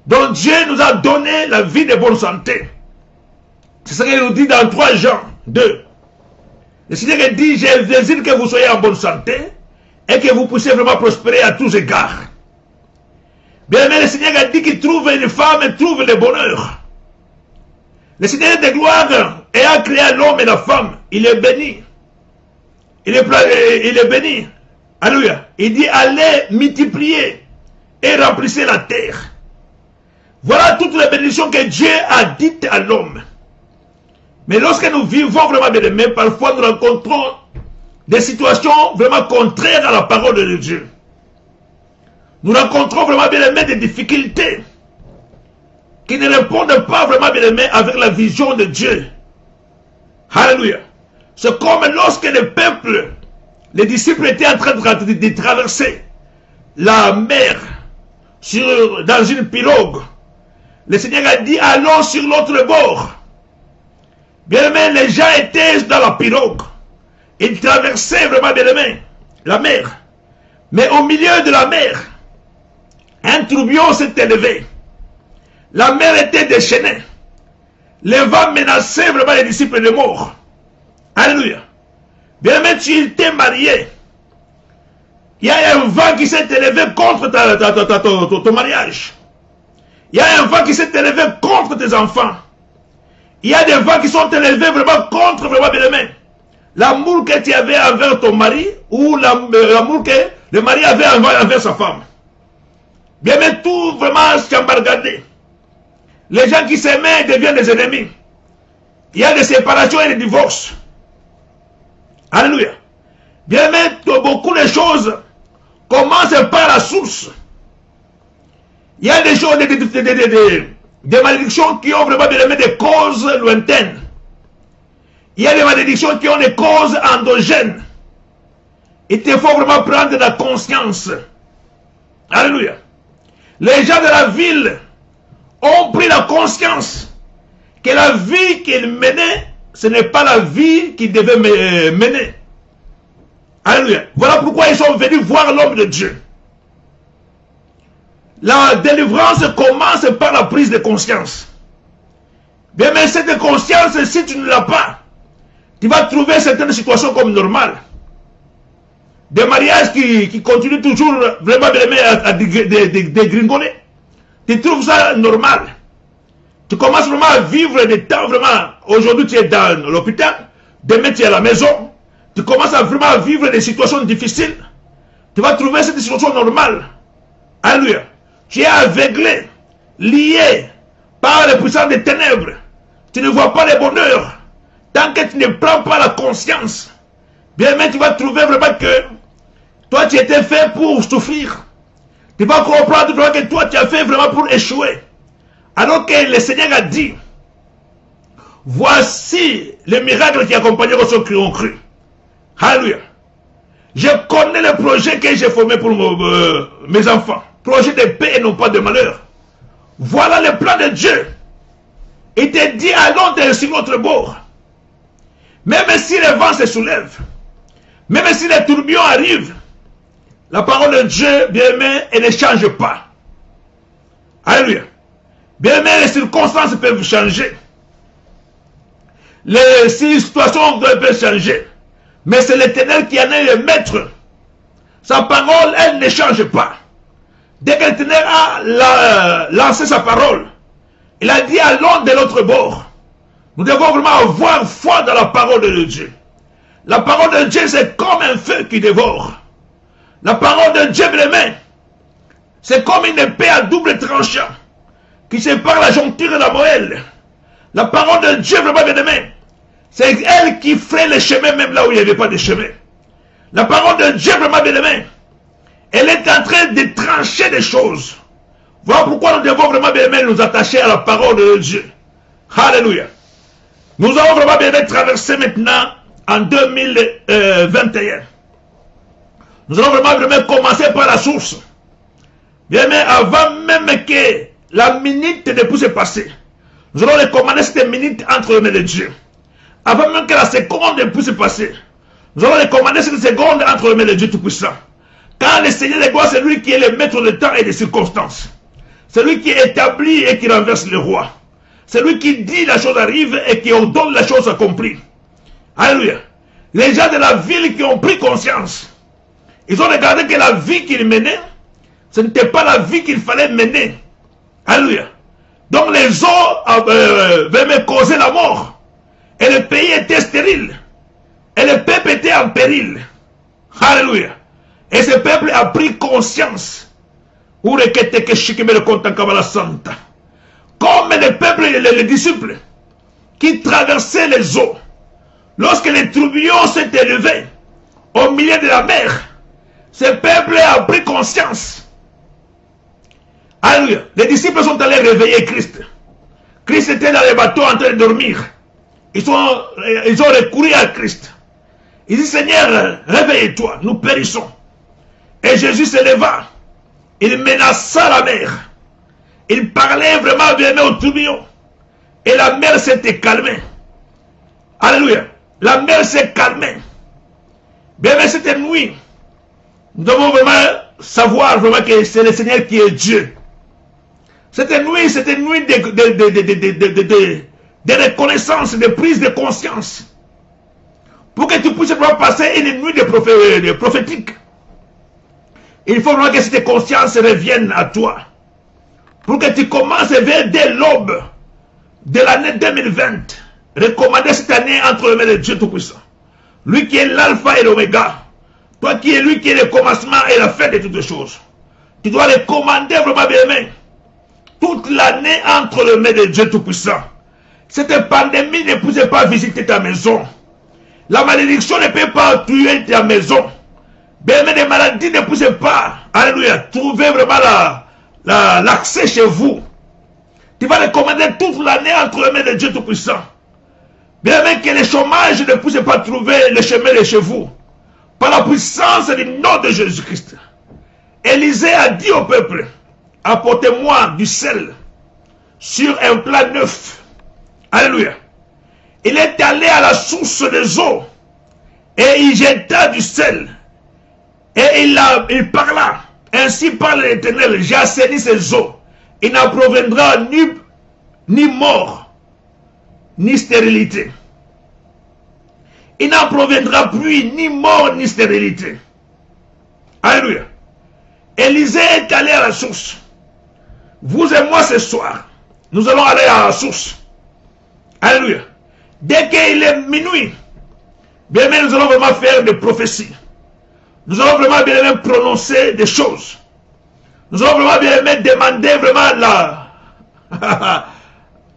Donc Dieu nous a donné la vie de bonne santé. C'est ce qu'il nous dit dans 3 Jean 2. Le Seigneur dit, je désire que vous soyez en bonne santé et que vous puissiez vraiment prospérer à tous égards. Bien aimé, le Seigneur a dit qu'il trouve une femme et trouve le bonheur. Le Seigneur de gloire ayant créé l'homme et la femme, il est béni. Il est béni. Alléluia. Il dit, allez multiplier et remplissez la terre. Voilà toutes les bénédictions que Dieu a dites à l'homme. Mais lorsque nous vivons vraiment bien aimés, parfois nous rencontrons des situations vraiment contraires à la parole de Dieu. Nous rencontrons vraiment bien aimés des difficultés qui ne répondent pas vraiment bien aimés avec la vision de Dieu. Alléluia. C'est comme lorsque le peuple, les disciples étaient en train de traverser la mer dans une pirogue. Le Seigneur a dit, allons sur l'autre bord. Bien aimé, les gens étaient dans la pirogue. Ils traversaient vraiment, bien aimé, la mer. Mais au milieu de la mer, un tourbillon s'est élevé. La mer était déchaînée. Le vent menaçait vraiment les disciples de mort. Alléluia. Bien aimé, tu t'es marié. Il y a un vent qui s'est élevé contre ton mariage. Il y a un vent qui s'est élevé contre tes enfants. Il y a des vents qui sont élevés vraiment contre vraiment bien aimé. L'amour que tu avais envers ton mari ou l'amour que le mari avait envers sa femme. Bien aimé, tout vraiment s'embargadé. Les gens qui s'aimaient deviennent des ennemis. Il y a des séparations et des divorces. Alléluia. Bien aimé, beaucoup de choses commencent par la source. Il y a des choses, des malédictions qui ont vraiment des causes lointaines. Il y a des malédictions qui ont des causes endogènes. Il te faut vraiment prendre la conscience. Alléluia. Les gens de la ville ont pris la conscience que la vie qu'ils menaient, ce n'est pas la vie qu'ils devaient mener. Alléluia. Voilà pourquoi ils sont venus voir l'homme de Dieu. La délivrance commence par la prise de conscience. Bien, mais cette conscience, si tu ne l'as pas, tu vas trouver certaines situations comme normales. Des mariages qui continuent toujours vraiment à dégringoler. Tu trouves ça normal. Tu commences vraiment à vivre des temps vraiment. Aujourd'hui, tu es dans l'hôpital. Demain, tu es à la maison. Tu commences à vraiment vivre des situations difficiles. Tu vas trouver cette situation normale. Alléluia. Tu es aveuglé, lié par les puissances des ténèbres. Tu ne vois pas le bonheur. Tant que tu ne prends pas la conscience, bien mais tu vas trouver vraiment que toi tu étais fait pour souffrir. Tu vas comprendre vraiment que toi tu as fait vraiment pour échouer. Alors que le Seigneur a dit, voici les miracles qui accompagnent ceux qui ont cru. Alléluia. Je connais le projet que j'ai formé pour mes enfants. Projet de paix et non pas de malheur. Voilà le plan de Dieu. Il te dit, allons sur notre bord. Même si le vent se soulève, même si les tourbillons arrivent, la parole de Dieu, bien aimé, elle ne change pas. Alléluia. Bien aimé, les circonstances peuvent changer. Les situations peuvent changer. Mais c'est l'Éternel qui en est le maître. Sa parole, elle ne change pas. Dès que l'Éternel a lancé sa parole, il a dit allons de l'autre bord. Nous devons vraiment avoir foi dans la parole de Dieu. La parole de Dieu, c'est comme un feu qui dévore. La parole de Dieu, bien aimé, c'est comme une épée à double tranchant qui sépare la joncture et la moelle. La parole de Dieu, vraiment bien aimé, c'est elle qui ferait les chemins même là où il n'y avait pas de chemin. La parole de Dieu, vraiment bien aimé, Elle est en train de trancher des choses. Voilà pourquoi nous devons vraiment bien nous attacher à la parole de Dieu. Alléluia. Nous avons vraiment bien traversé maintenant en 2021. Nous allons vraiment commencer par la source. Bien, mais avant même que la minute ne puisse se passer, nous allons recommander cette minute entre les mains de Dieu. Avant même que la seconde ne puisse se passer, nous allons recommander cette seconde entre les mains de Dieu Tout-Puissant. Car le Seigneur des gloires, c'est lui qui est le maître de temps et des circonstances. C'est lui qui établit et qui renverse les rois. C'est lui qui dit la chose arrive et qui ordonne la chose accomplie. Alléluia. Les gens de la ville qui ont pris conscience, ils ont regardé que la vie qu'ils menaient, ce n'était pas la vie qu'il fallait mener. Alléluia. Donc les eaux venaient causer la mort. Et le pays était stérile. Et le peuple était en péril. Alléluia. Et ce peuple a pris conscience. Comme le peuple et les disciples qui traversaient les eaux. Lorsque les tourbillons s'est élevés au milieu de la mer, ce peuple a pris conscience. Alléluia. Les disciples sont allés réveiller Christ. Christ était dans le bateau en train de dormir. Ils ont recouru à Christ. Il dit, Seigneur, réveille-toi, nous périssons. Et Jésus se leva. Il menaça la mer. Il parlait vraiment bien au tourbillon. Et la mer s'était calmée. Alléluia. La mer s'est calmée. Bien, mais cette nuit, nous devons vraiment savoir vraiment que c'est le Seigneur qui est Dieu. Cette nuit de reconnaissance, de prise de conscience. Pour que tu puisses vraiment passer une nuit de prophétique. Il faut vraiment que cette conscience revienne à toi. Pour que tu commences dès l'aube de l'année 2020. Recommander cette année entre les mains de Dieu Tout-Puissant. Lui qui est l'alpha et l'oméga. Toi qui es lui qui est le commencement et la fin de toutes choses. Tu dois recommander vraiment bien toute l'année entre les mains de Dieu Tout-Puissant. Cette pandémie ne pouvait pas visiter ta maison. La malédiction ne peut pas tuer ta maison. Bien, mais les maladies ne pouvaient pas, alléluia, trouver vraiment l'accès chez vous. Tu vas recommander toute l'année entre les mains de Dieu Tout-Puissant. Bien, mais que le chômage ne puisse pas trouver le chemin de chez vous. Par la puissance du nom de Jésus-Christ. Élisée a dit au peuple, apportez-moi du sel sur un plat neuf. Alléluia. Il est allé à la source des eaux et il jeta du sel. Et il parla. Ainsi parle l'Éternel, j'ai assaini ces eaux. Il n'en proviendra ni mort, ni stérilité. Il n'en proviendra plus ni mort, ni stérilité. Alléluia. Élisée est allé à la source. Vous et moi ce soir, nous allons aller à la source. Alléluia. Dès qu'il est minuit, bien mais nous allons vraiment faire des prophéties. Nous allons vraiment bien prononcer des choses. Nous allons vraiment bien demander vraiment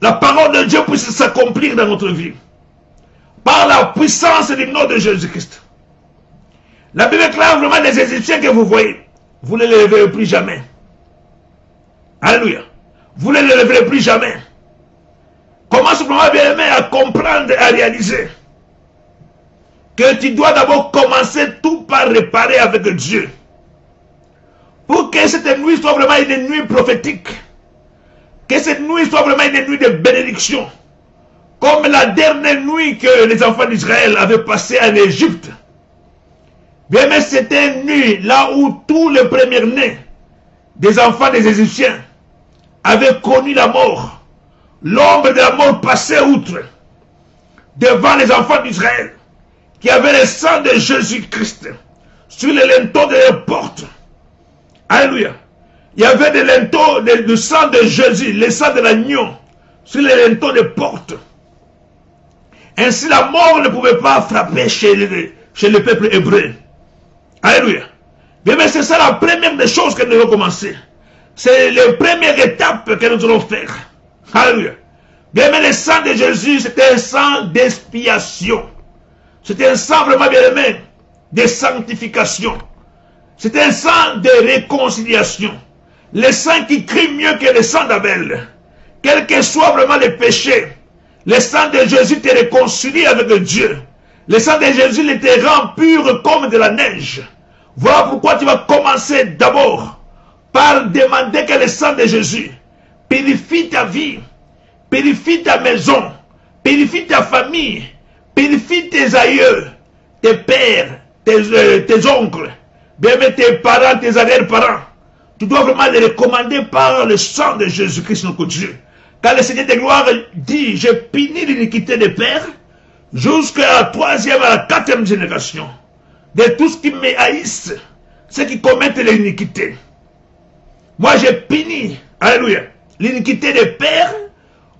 la parole de Dieu puisse s'accomplir dans notre vie. Par la puissance du nom de Jésus-Christ. La Bible déclare vraiment les Égyptiens que vous voyez. Vous ne les verrez plus jamais. Alléluia. Vous ne les verrez plus jamais. Commence vraiment bien aimé à comprendre et à réaliser que tu dois d'abord commencer tout par réparer avec Dieu. Pour que cette nuit soit vraiment une nuit prophétique. Que cette nuit soit vraiment une nuit de bénédiction. Comme la dernière nuit que les enfants d'Israël avaient passée en Égypte. Bien mais c'était une nuit là où tous les premiers-nés des enfants des Égyptiens avaient connu la mort. L'ombre de la mort passait outre devant les enfants d'Israël qui avaient le sang de Jésus-Christ sur les linteaux de leurs portes. Alléluia. Il y avait des linteaux, le sang de Jésus, le sang de l'agneau sur les linteaux des portes. Ainsi la mort ne pouvait pas frapper chez le peuple hébreu. Alléluia. Bien, mais c'est ça la première des choses que nous devons commencer. C'est la première étape que nous allons faire. Alléluia. Bien, mais le sang de Jésus, c'était un sang d'expiation. C'était un sang vraiment bien aimé, de sanctification. C'est un sang de réconciliation. Le sang qui crie mieux que le sang d'Abel. Quel que soit vraiment le péché, le sang de Jésus te réconcilie avec Dieu. Le sang de Jésus te rend pur comme de la neige. Voilà pourquoi tu vas commencer d'abord par demander que le sang de Jésus purifie ta vie, purifie ta maison, purifie ta famille, purifie tes aïeux, tes pères, tes oncles, bien même tes parents, tes arrière-parents. Tu dois vraiment les recommander par le sang de Jésus-Christ, notre Dieu. Car le Seigneur de gloire dit, je punis l'iniquité des pères jusqu'à la 3e, à la 4e génération. De tous qui me haïssent, ceux qui commettent l'iniquité. Moi, je punis, alléluia, l'iniquité des pères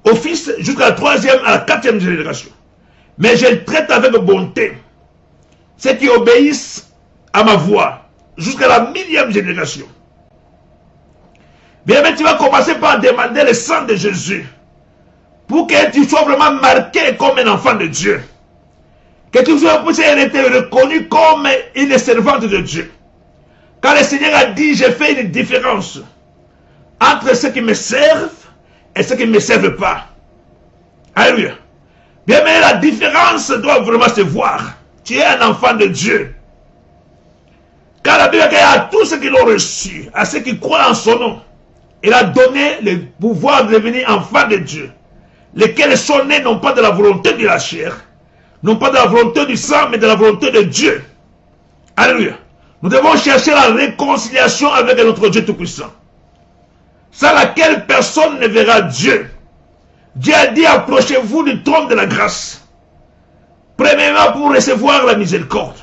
au fils jusqu'à la 3e, à la 4e génération. Mais je traite avec bonté ceux qui obéissent à ma voix jusqu'à la 1000e génération. Bien, mais tu vas commencer par demander le sang de Jésus pour que tu sois vraiment marqué comme un enfant de Dieu. Que tu sois reconnu comme une servante de Dieu. Car le Seigneur a dit, j'ai fait une différence entre ceux qui me servent et ceux qui ne me servent pas. Alléluia. Bien, mais la différence doit vraiment se voir. Tu es un enfant de Dieu. Car la Bible dit à tous ceux qui l'ont reçu, à ceux qui croient en son nom, il a donné le pouvoir de devenir enfant de Dieu, lesquels sont nés non pas de la volonté de la chair, non pas de la volonté du sang, mais de la volonté de Dieu. Alléluia. Nous devons chercher la réconciliation avec notre Dieu Tout-Puissant, sans laquelle personne ne verra Dieu. Dieu a dit, approchez-vous du trône de la grâce, premièrement pour recevoir la miséricorde,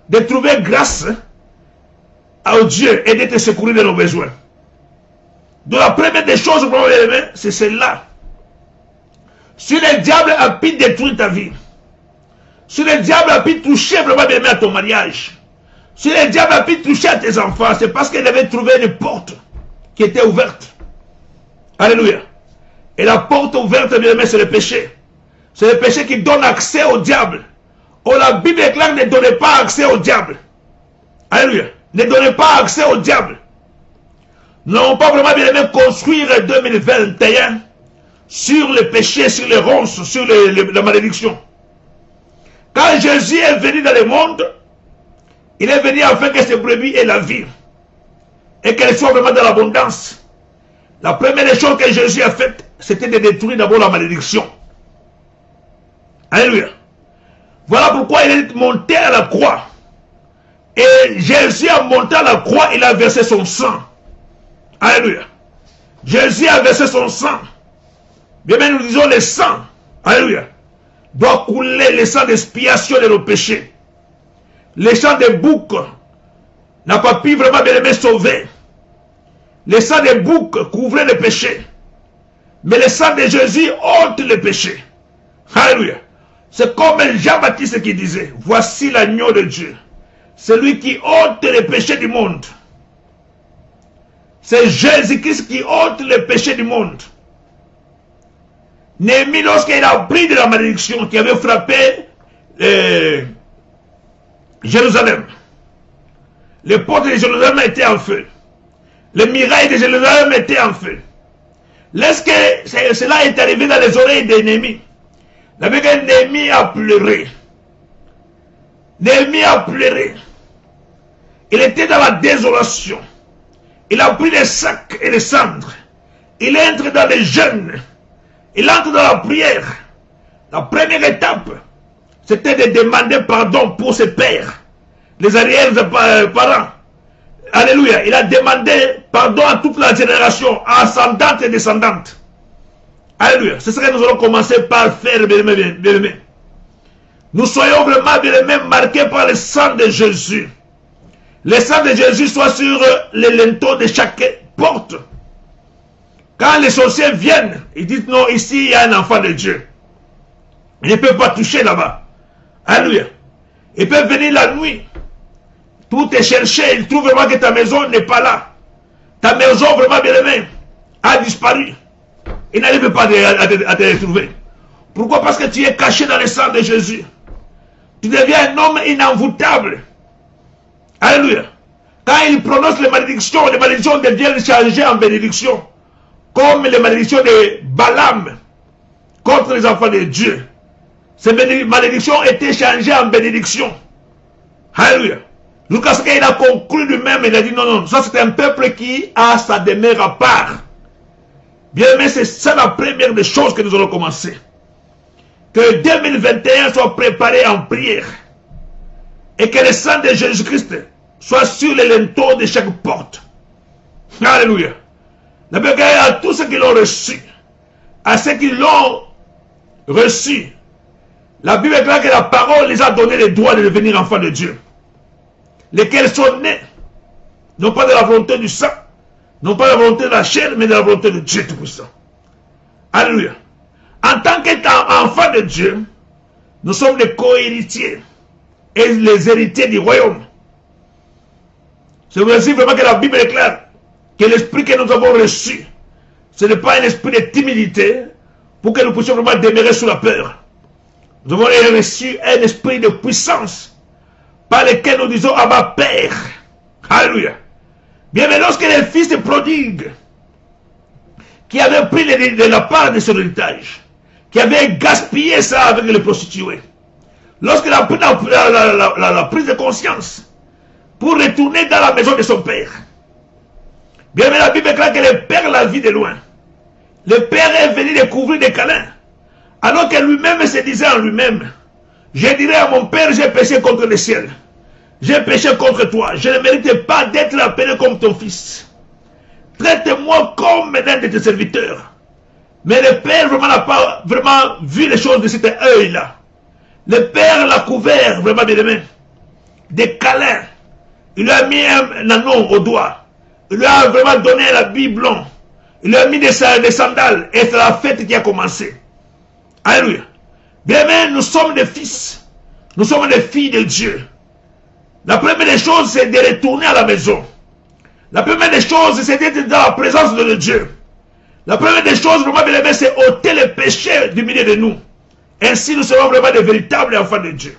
de trouver grâce à Dieu et d'être secouru de nos besoins. Donc la première des choses, c'est celle-là. Si le diable a pu détruire ta vie, si le diable a pu toucher vraiment bien à ton mariage, si le diable a pu toucher à tes enfants, c'est parce qu'il avait trouvé une porte qui était ouverte. Alléluia. Et la porte ouverte, bien aimé, c'est le péché. C'est le péché qui donne accès au diable. Oh, la Bible est claire, ne donnez pas accès au diable. Alléluia. Ne donnez pas accès au diable. Nous n'avons pas vraiment bien aimé construire 2021 sur le péché, sur les ronces, sur la malédiction. Quand Jésus est venu dans le monde, il est venu afin que ses brebis aient la vie et qu'elles soient vraiment dans l'abondance. La première des choses que Jésus a faites, c'était de détruire d'abord la malédiction. Alléluia. Voilà pourquoi il est monté à la croix. Et Jésus a monté à la croix, il a versé son sang. Alléluia. Jésus a versé son sang. Bien, mais nous disons le sang. Alléluia. Doit couler le sang d'expiation de nos péchés. Le sang de bouc n'a pas pu vraiment bien aimer sauver. Le sang de bouc couvrait le péché. Mais le sang de Jésus ôte le péché. Alléluia. C'est comme Jean-Baptiste qui disait, voici l'agneau de Dieu. Celui qui ôte le péché du monde. C'est Jésus-Christ qui ôte le péché du monde. Néhémie, lorsqu'il a pris de la malédiction qui avait frappé Jérusalem, les portes de Jérusalem étaient en feu. Les murailles de Jérusalem étaient en feu. Lorsque cela est arrivé dans les oreilles de Néhémie, la Bible dit Néhémie a pleuré. Néhémie a pleuré. Il était dans la désolation. Il a pris les sacs et les cendres. Il entre dans les jeûnes. Il entre dans la prière. La première étape, c'était de demander pardon pour ses pères, les arrière-parents. Alléluia. Il a demandé pardon à toute la génération, ascendante et descendante. Alléluia. C'est ce que nous allons commencer par faire, bien aimés. Nous soyons vraiment, bien aimés, marqués par le sang de Jésus. Le sang de Jésus soit sur les linteaux de chaque porte. Quand les sorciers viennent, ils disent non, ici il y a un enfant de Dieu. Ils ne peuvent pas toucher là-bas. Alléluia. Ils peuvent venir la nuit. Tout est cherché. Ils trouvent vraiment que ta maison n'est pas là. Ta maison vraiment bien aimée a disparu. Ils n'arrivent pas à te retrouver. Pourquoi? Parce que tu es caché dans le sang de Jésus. Tu deviens un homme inenvoûtable. Alléluia. Quand il prononce les malédictions deviennent changées en bénédiction. Comme les malédictions de Balaam contre les enfants de Dieu. Ces malédictions étaient changées en bénédiction. Alléluia. Jusqu'à ce qu'il a conclu lui-même, il a dit non, non, ça c'est un peuple qui a sa demeure à part. Bien aimé, c'est ça la première des choses que nous allons commencer. Que 2021 soit préparé en prière. Et que le sang de Jésus-Christ soit sur les linteaux de chaque porte. Alléluia. La Bible dit à tous ceux qui l'ont reçu, à ceux qui l'ont reçu, la Bible est claire que la parole les a donné le droit de devenir enfants de Dieu. Lesquels sont nés, non pas de la volonté du sang, non pas de la volonté de la chair, mais de la volonté de Dieu Tout-Puissant. Alléluia. En tant qu'enfants de Dieu, nous sommes les co-héritiers et les héritiers du royaume. C'est aussi vraiment que la Bible est claire, que l'esprit que nous avons reçu, ce n'est pas un esprit de timidité pour que nous puissions vraiment demeurer sous la peur. Nous avons reçu un esprit de puissance par lequel nous disons à ma Père. Alléluia. Bien, mais lorsque le fils de prodigue, qui avait pris de la part de son héritage, qui avait gaspillé ça avec les prostituées, lorsqu'il a pris la prise de conscience pour retourner dans la maison de son père, bien, mais la Bible est claire que le père l'a vu de loin. Le père est venu découvrir des câlins, alors que lui-même se disait en lui-même, je dirais à mon père, j'ai péché contre le ciel. J'ai péché contre toi. Je ne mérite pas d'être appelé comme ton fils. Traite-moi comme l'un de tes serviteurs. Mais le père vraiment n'a pas vraiment vu les choses de cet œil-là. Le père l'a couvert vraiment de mains. Des câlins. Il lui a mis un anneau au doigt. Il lui a vraiment donné l'habit blanc. Il lui a mis des sandales. Et c'est la fête qui a commencé. Alléluia. Bien, mais nous sommes des fils. Nous sommes des filles de Dieu. La première des choses, c'est de retourner à la maison. La première des choses, c'est d'être dans la présence de Dieu. La première des choses, vraiment, bien aimé, c'est ôter le péché du milieu de nous. Ainsi, nous serons vraiment des véritables enfants de Dieu.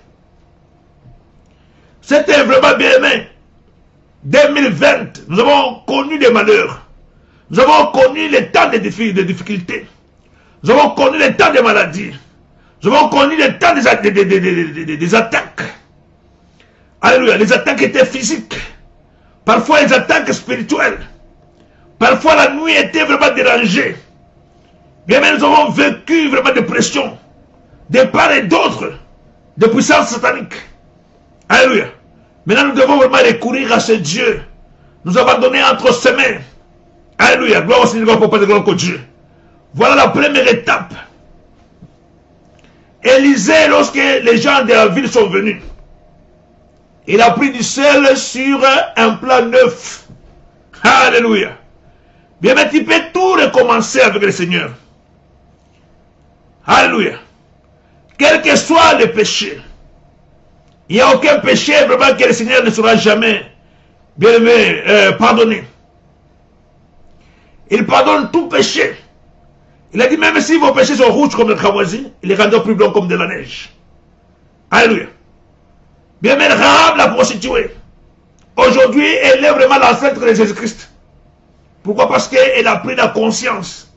C'était vraiment bien aimé. 2020, nous avons connu des malheurs. Nous avons connu les temps de difficultés. Nous avons connu les temps de maladies. Nous avons connu les temps des attaques. Alléluia. Les attaques étaient physiques. Parfois les attaques spirituelles. Parfois la nuit était vraiment dérangée. Bien, mais nous avons vécu vraiment des pressions. De part et d'autre. De puissances sataniques. Alléluia. Maintenant nous devons vraiment recourir à ce Dieu. Nous abandonner entre ses mains. Alléluia. Gloire au Seigneur, pour de gloire au Dieu. Voilà la première étape. Élisée, lorsque les gens de la ville sont venus, il a pris du sel sur un plat neuf. Alléluia. Bien, mais tu peux tout recommencer avec le Seigneur. Alléluia. Quel que soit le péché, il n'y a aucun péché vraiment que le Seigneur ne sera jamais, bien aimé, pardonné. Il pardonne tout péché. Il a dit, même si vos péchés sont rouges comme le cramoisi, il les rendra plus blancs comme de la neige. Alléluia. Bien, mais Rahab, la prostituée, aujourd'hui, elle est vraiment l'ancêtre de Jésus-Christ. Pourquoi? Parce qu'elle a pris la conscience.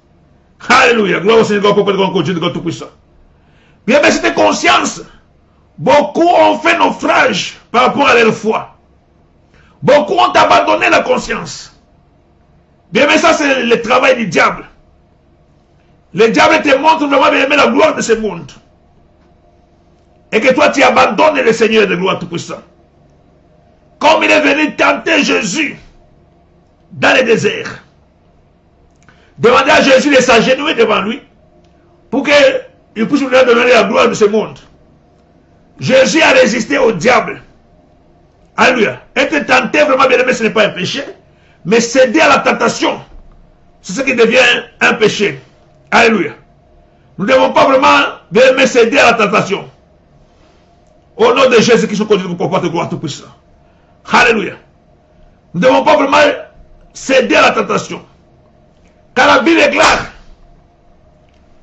Alléluia. Gloire au Seigneur, pour le Dieu de God Tout-Puissant. Bien, mais cette conscience, beaucoup ont fait naufrage par rapport à leur foi. Beaucoup ont abandonné la conscience. Bien, mais ça, c'est le travail du diable. Le diable te montre vraiment bien aimé la gloire de ce monde. Et que toi tu abandonnes le Seigneur de gloire Tout-Puissant. Comme il est venu tenter Jésus dans le désert. Demander à Jésus de s'agenouiller devant lui pour qu'il puisse lui donner la gloire de ce monde. Jésus a résisté au diable. Alléluia. Être tenté vraiment bien aimé, ce n'est pas un péché. Mais céder à la tentation, c'est ce qui devient un péché. Alléluia. Nous ne devons pas vraiment bien aimé céder à la tentation. Au nom de Jésus qui sont conduits pour porter gloire Tout-Puissant. Alléluia. Nous ne devons pas vraiment céder à la tentation. Car la Bible est claire.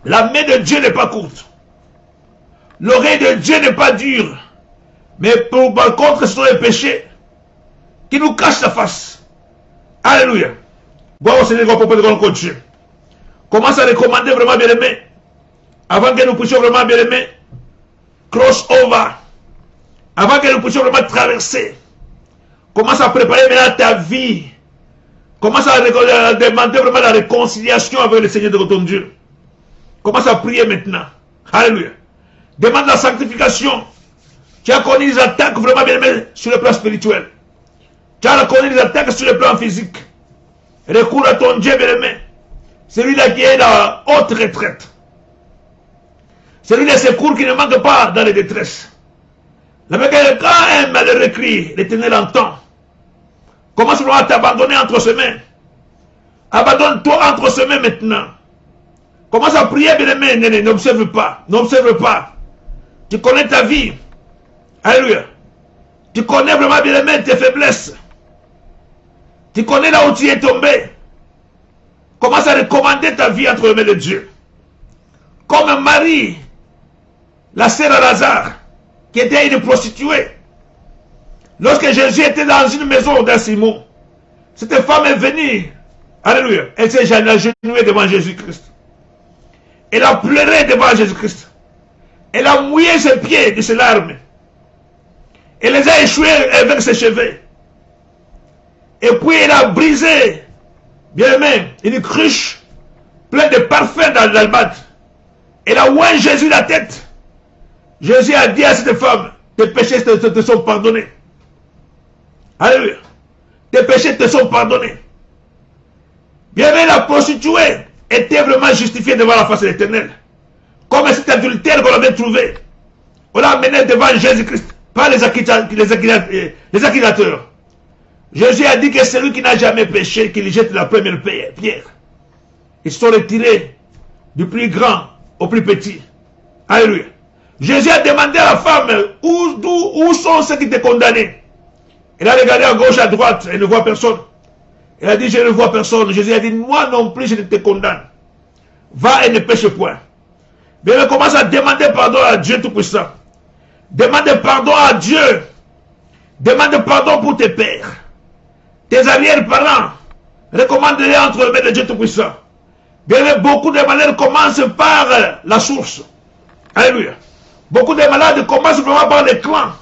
La main de Dieu n'est pas courte. L'oreille de Dieu n'est pas dure. Mais par contre, ce sont les péchés qui nous cache la face. Alléluia. Gloire au Seigneur, gloire au Père de Dieu. Commence à recommander vraiment bien aimé, avant que nous puissions vraiment bien aimé, cross over, avant que nous puissions vraiment traverser. Commence à préparer maintenant ta vie. Commence à demander vraiment la réconciliation avec le Seigneur de ton Dieu. Commence à prier maintenant. Alléluia. Demande la sanctification. Tu as connu les attaques vraiment bien aimées sur le plan spirituel. Tu as connu les attaques sur le plan physique. Recours à ton Dieu bien aimé. Celui-là qui est la haute retraite. Celui des secours qui ne manque pas dans les détresses. La Bible, quand un malheureux crie, l'Éternel entend. Commence vraiment à t'abandonner entre ses mains. Abandonne-toi entre ses mains maintenant. Commence à prier, bien-aimé. N'observe pas. N'observe pas. Tu connais ta vie. Alléluia. Tu connais vraiment, bien-aimé, tes faiblesses. Tu connais là où tu es tombé. Commence à recommander ta vie entre les mains de Dieu. Comme Marie, la sœur à Lazare, qui était une prostituée. Lorsque Jésus était dans une maison d'un Simon, cette femme est venue. Alléluia. Elle s'est agenouillée devant Jésus-Christ. Elle a pleuré devant Jésus-Christ. Elle a mouillé ses pieds de ses larmes. Elle les a échoués avec ses cheveux. Et puis elle a brisé, bien aimé, une cruche pleine de parfums dans l'albâtre. Elle a oint Jésus la tête. Jésus a dit à cette femme, tes péchés te sont pardonnés. Alléluia. Tes péchés te sont pardonnés. Bien aimé, la prostituée était vraiment justifiée devant la face de l'Éternel. Comme cet adultère qu'on avait trouvé. On l'a amené devant Jésus-Christ par les accusateur. Jésus a dit que celui qui n'a jamais péché, qu'il jette la première pierre. Ils sont retirés du plus grand au plus petit. Alléluia. Jésus a demandé à la femme, où sont ceux qui t'ont condamné? Elle a regardé à gauche, à droite, elle ne voit personne. Elle a dit, je ne vois personne. Jésus a dit, moi non plus, je ne te condamne. Va et ne pêche point. Mais elle commence à demander pardon à Dieu Tout-Puissant. Demande pardon à Dieu. Demande pardon pour tes pères. Tes arrière-parents. Recommande-les entre les mains de Dieu Tout-Puissant. Bien, beaucoup de malades commencent par la source. Alléluia. Beaucoup de malades commencent vraiment par les clans.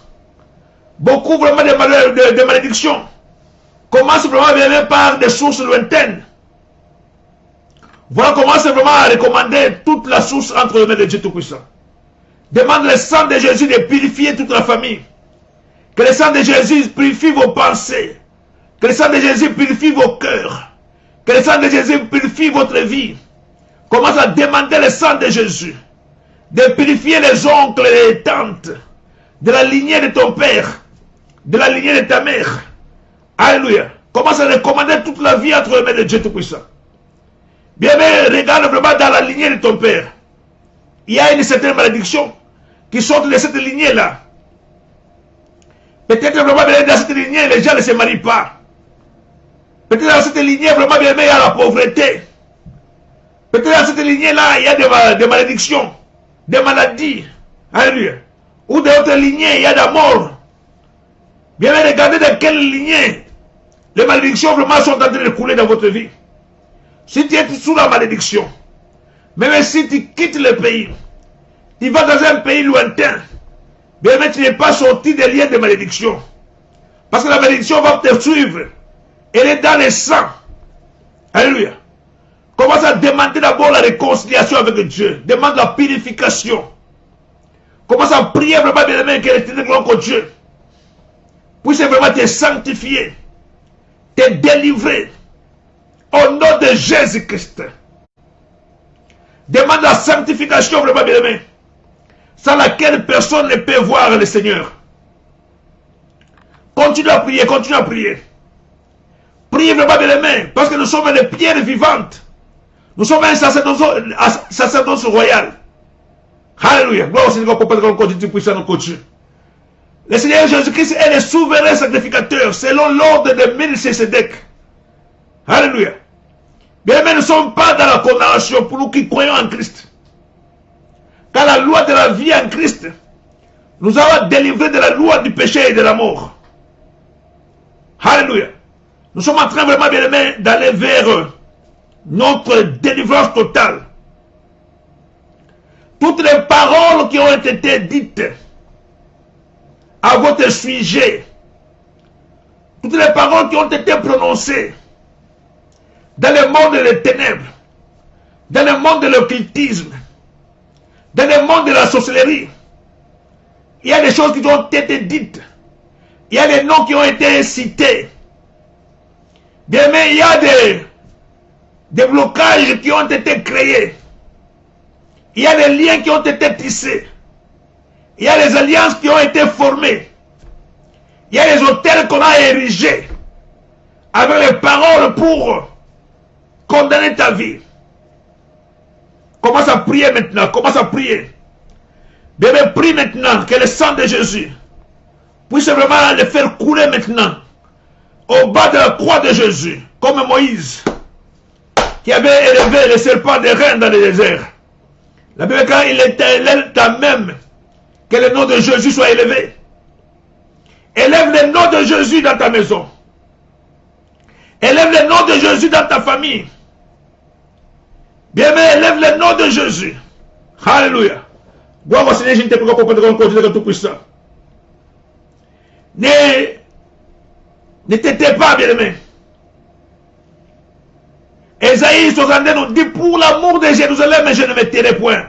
Beaucoup vraiment de malédictions commencent vraiment bien par des sources lointaines. Voilà comment c'est vraiment à recommander toute la source entre les mains de Dieu Tout-Puissant. Demande le sang de Jésus de purifier toute la famille. Que le sang de Jésus purifie vos pensées. Que le sang de Jésus purifie vos cœurs. Que le sang de Jésus purifie votre vie. Commence à demander le sang de Jésus. De purifier les oncles et les tantes. De la lignée de ton père. De la lignée de ta mère. Alléluia. Commence à recommander toute la vie entre les mains de Dieu Tout-Puissant. Bien, mais regarde vraiment dans la lignée de ton père. Il y a une certaine malédiction qui sort de cette lignée-là. Peut-être vraiment dans cette lignée, les gens ne se marient pas. Peut-être dans cette lignée, vraiment bien, il y a la pauvreté. Peut-être dans cette lignée-là, il y a des malédictions, des maladies. Alléluia. Ou dans d'autres lignées, il y a la mort. Bien, mais regardez dans quelle lignée les malédictions vraiment sont en train de couler dans votre vie. Si tu es sous la malédiction, même si tu quittes le pays, tu vas dans un pays lointain, bien mais tu n'es pas sorti des liens de malédiction. Parce que la malédiction va te suivre. Elle est dans le sang. Alléluia. Commence à demander d'abord la réconciliation avec Dieu. Demande la purification. Commence à prier vraiment bien aimé que l'Éternel gloire contre Dieu puisse vraiment te sanctifier, te délivrer. Au nom de Jésus-Christ. Demande la sanctification vraiment bien aimé, sans laquelle personne ne peut voir le Seigneur. Continue à prier, continue à prier. Priez vraiment bien aimé, parce que nous sommes les pierres vivantes. Nous sommes un sacerdoce royal. Alléluia. Gloire au Seigneur, Papa, de puissant, notre Dieu. Le Seigneur Jésus-Christ est le souverain sacrificateur, selon l'ordre de Melchisédek. Alléluia. Bien, mais nous ne sommes pas dans la condamnation pour nous qui croyons en Christ. Car la loi de la vie en Christ nous a délivrés de la loi du péché et de la mort. Alléluia. Nous sommes en train vraiment, bien aimés, d'aller vers notre délivrance totale. Toutes les paroles qui ont été dites à votre sujet, toutes les paroles qui ont été prononcées dans le monde des ténèbres, dans le monde de l'occultisme, dans le monde de la sorcellerie, il y a des choses qui ont été dites, il y a des noms qui ont été cités. Bien, mais il y a des blocages qui ont été créés. Il y a des liens qui ont été tissés. Il y a des alliances qui ont été formées. Il y a des hôtels qu'on a érigés avec les paroles pour condamner ta vie. Commence à prier maintenant. Commence à prier. Bébé, prie maintenant que le sang de Jésus puisse vraiment le faire couler maintenant au bas de la croix de Jésus, comme Moïse qui avait élevé le serpent des reins dans le désert. La Bible, quand il était même que le nom de Jésus soit élevé. Élève le nom de Jésus dans ta maison. Élève le nom de Jésus dans ta famille. Bien, mais élève le nom de Jésus. Alléluia. Gloire au Seigneur, je ne te prie pas pour que tout puissant. Ne t'étais pas, bien-aimé. Ésaïe 62 nous dit, pour l'amour de Jérusalem, je ne me tairai point.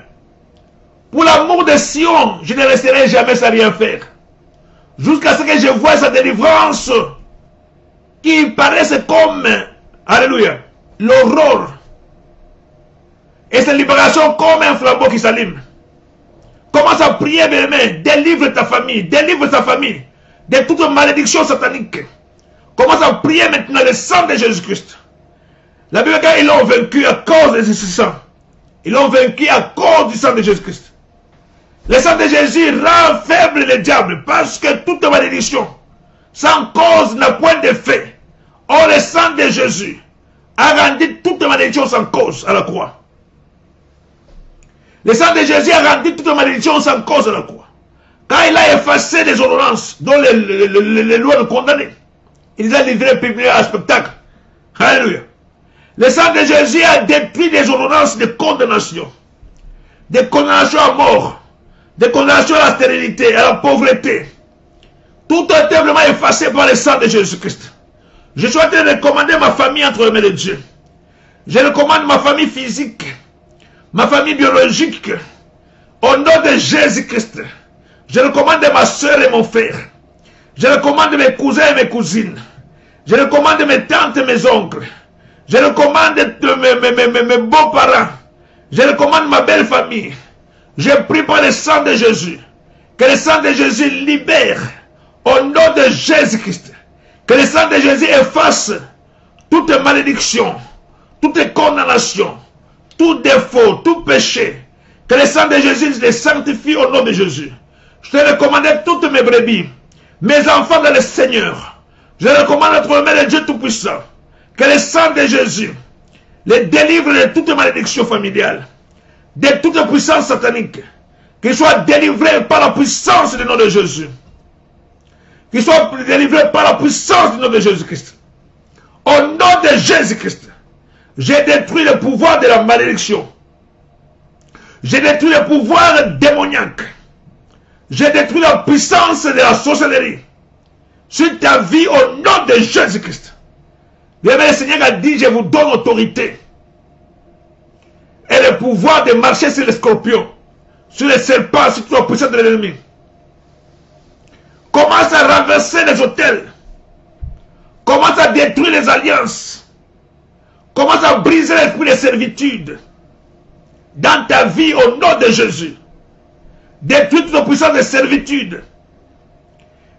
Pour l'amour de Sion, je ne resterai jamais sans rien faire. Jusqu'à ce que je voie sa délivrance qui paraisse comme, alléluia, l'aurore. Et cette libération comme un flambeau qui s'allume. Commence à prier, bien-aimé. Délivre ta famille. Délivre ta famille de toute malédiction satanique. Commence à prier maintenant le sang de Jésus-Christ. La Bible, ils l'ont vaincu à cause de ce sang. Ils l'ont vaincu à cause du sang de Jésus-Christ. Le sang de Jésus rend faible le diable parce que toute malédiction sans cause n'a point d'effet. Or, le sang de Jésus a rendu toute malédiction sans cause à la croix. Le sang de Jésus a rendu toute malédiction sans cause à la croix. Quand il a effacé les ordonnances dont les lois le condamnaient, il les a livrés publiés à spectacle. Alléluia. Le sang de Jésus a détruit les ordonnances de condamnation. Des condamnations à mort. Des condamnations à la stérilité, à la pauvreté. Tout a été vraiment effacé par le sang de Jésus-Christ. Je suis en train de recommander ma famille entre les mains de Dieu. Je recommande ma famille physique, ma famille biologique, au nom de Jésus-Christ. Je recommande ma soeur et mon frère. Je recommande mes cousins et mes cousines. Je recommande mes tantes et mes oncles. Je recommande mes beaux-parents. Je recommande ma belle famille. Je prie par le sang de Jésus. Que le sang de Jésus libère au nom de Jésus-Christ. Que le sang de Jésus efface toute malédiction, toute condamnation, tout défaut, tout péché. Que le sang de Jésus les sanctifie au nom de Jésus. Je te recommande toutes mes brebis, mes enfants dans le Seigneur. Je recommande entre les mains de Dieu Tout-Puissant. Que le sang de Jésus les délivre de toute malédiction familiale, de toute puissance satanique. Qu'ils soient délivrés par la puissance du nom de Jésus. Qu'ils soient délivrés par la puissance du nom de Jésus-Christ. Au nom de Jésus-Christ, j'ai détruit le pouvoir de la malédiction. J'ai détruit le pouvoir démoniaque. J'ai détruit la puissance de la sorcellerie sur ta vie au nom de Jésus-Christ. Bien, le Seigneur a dit, je vous donne autorité et le pouvoir de marcher sur les scorpions, sur les serpents, sur toute la puissance de l'ennemi. Commence à renverser les hôtels. Commence à détruire les alliances. Commence à briser l'esprit de servitude dans ta vie au nom de Jésus. Détruis toute puissance de servitude.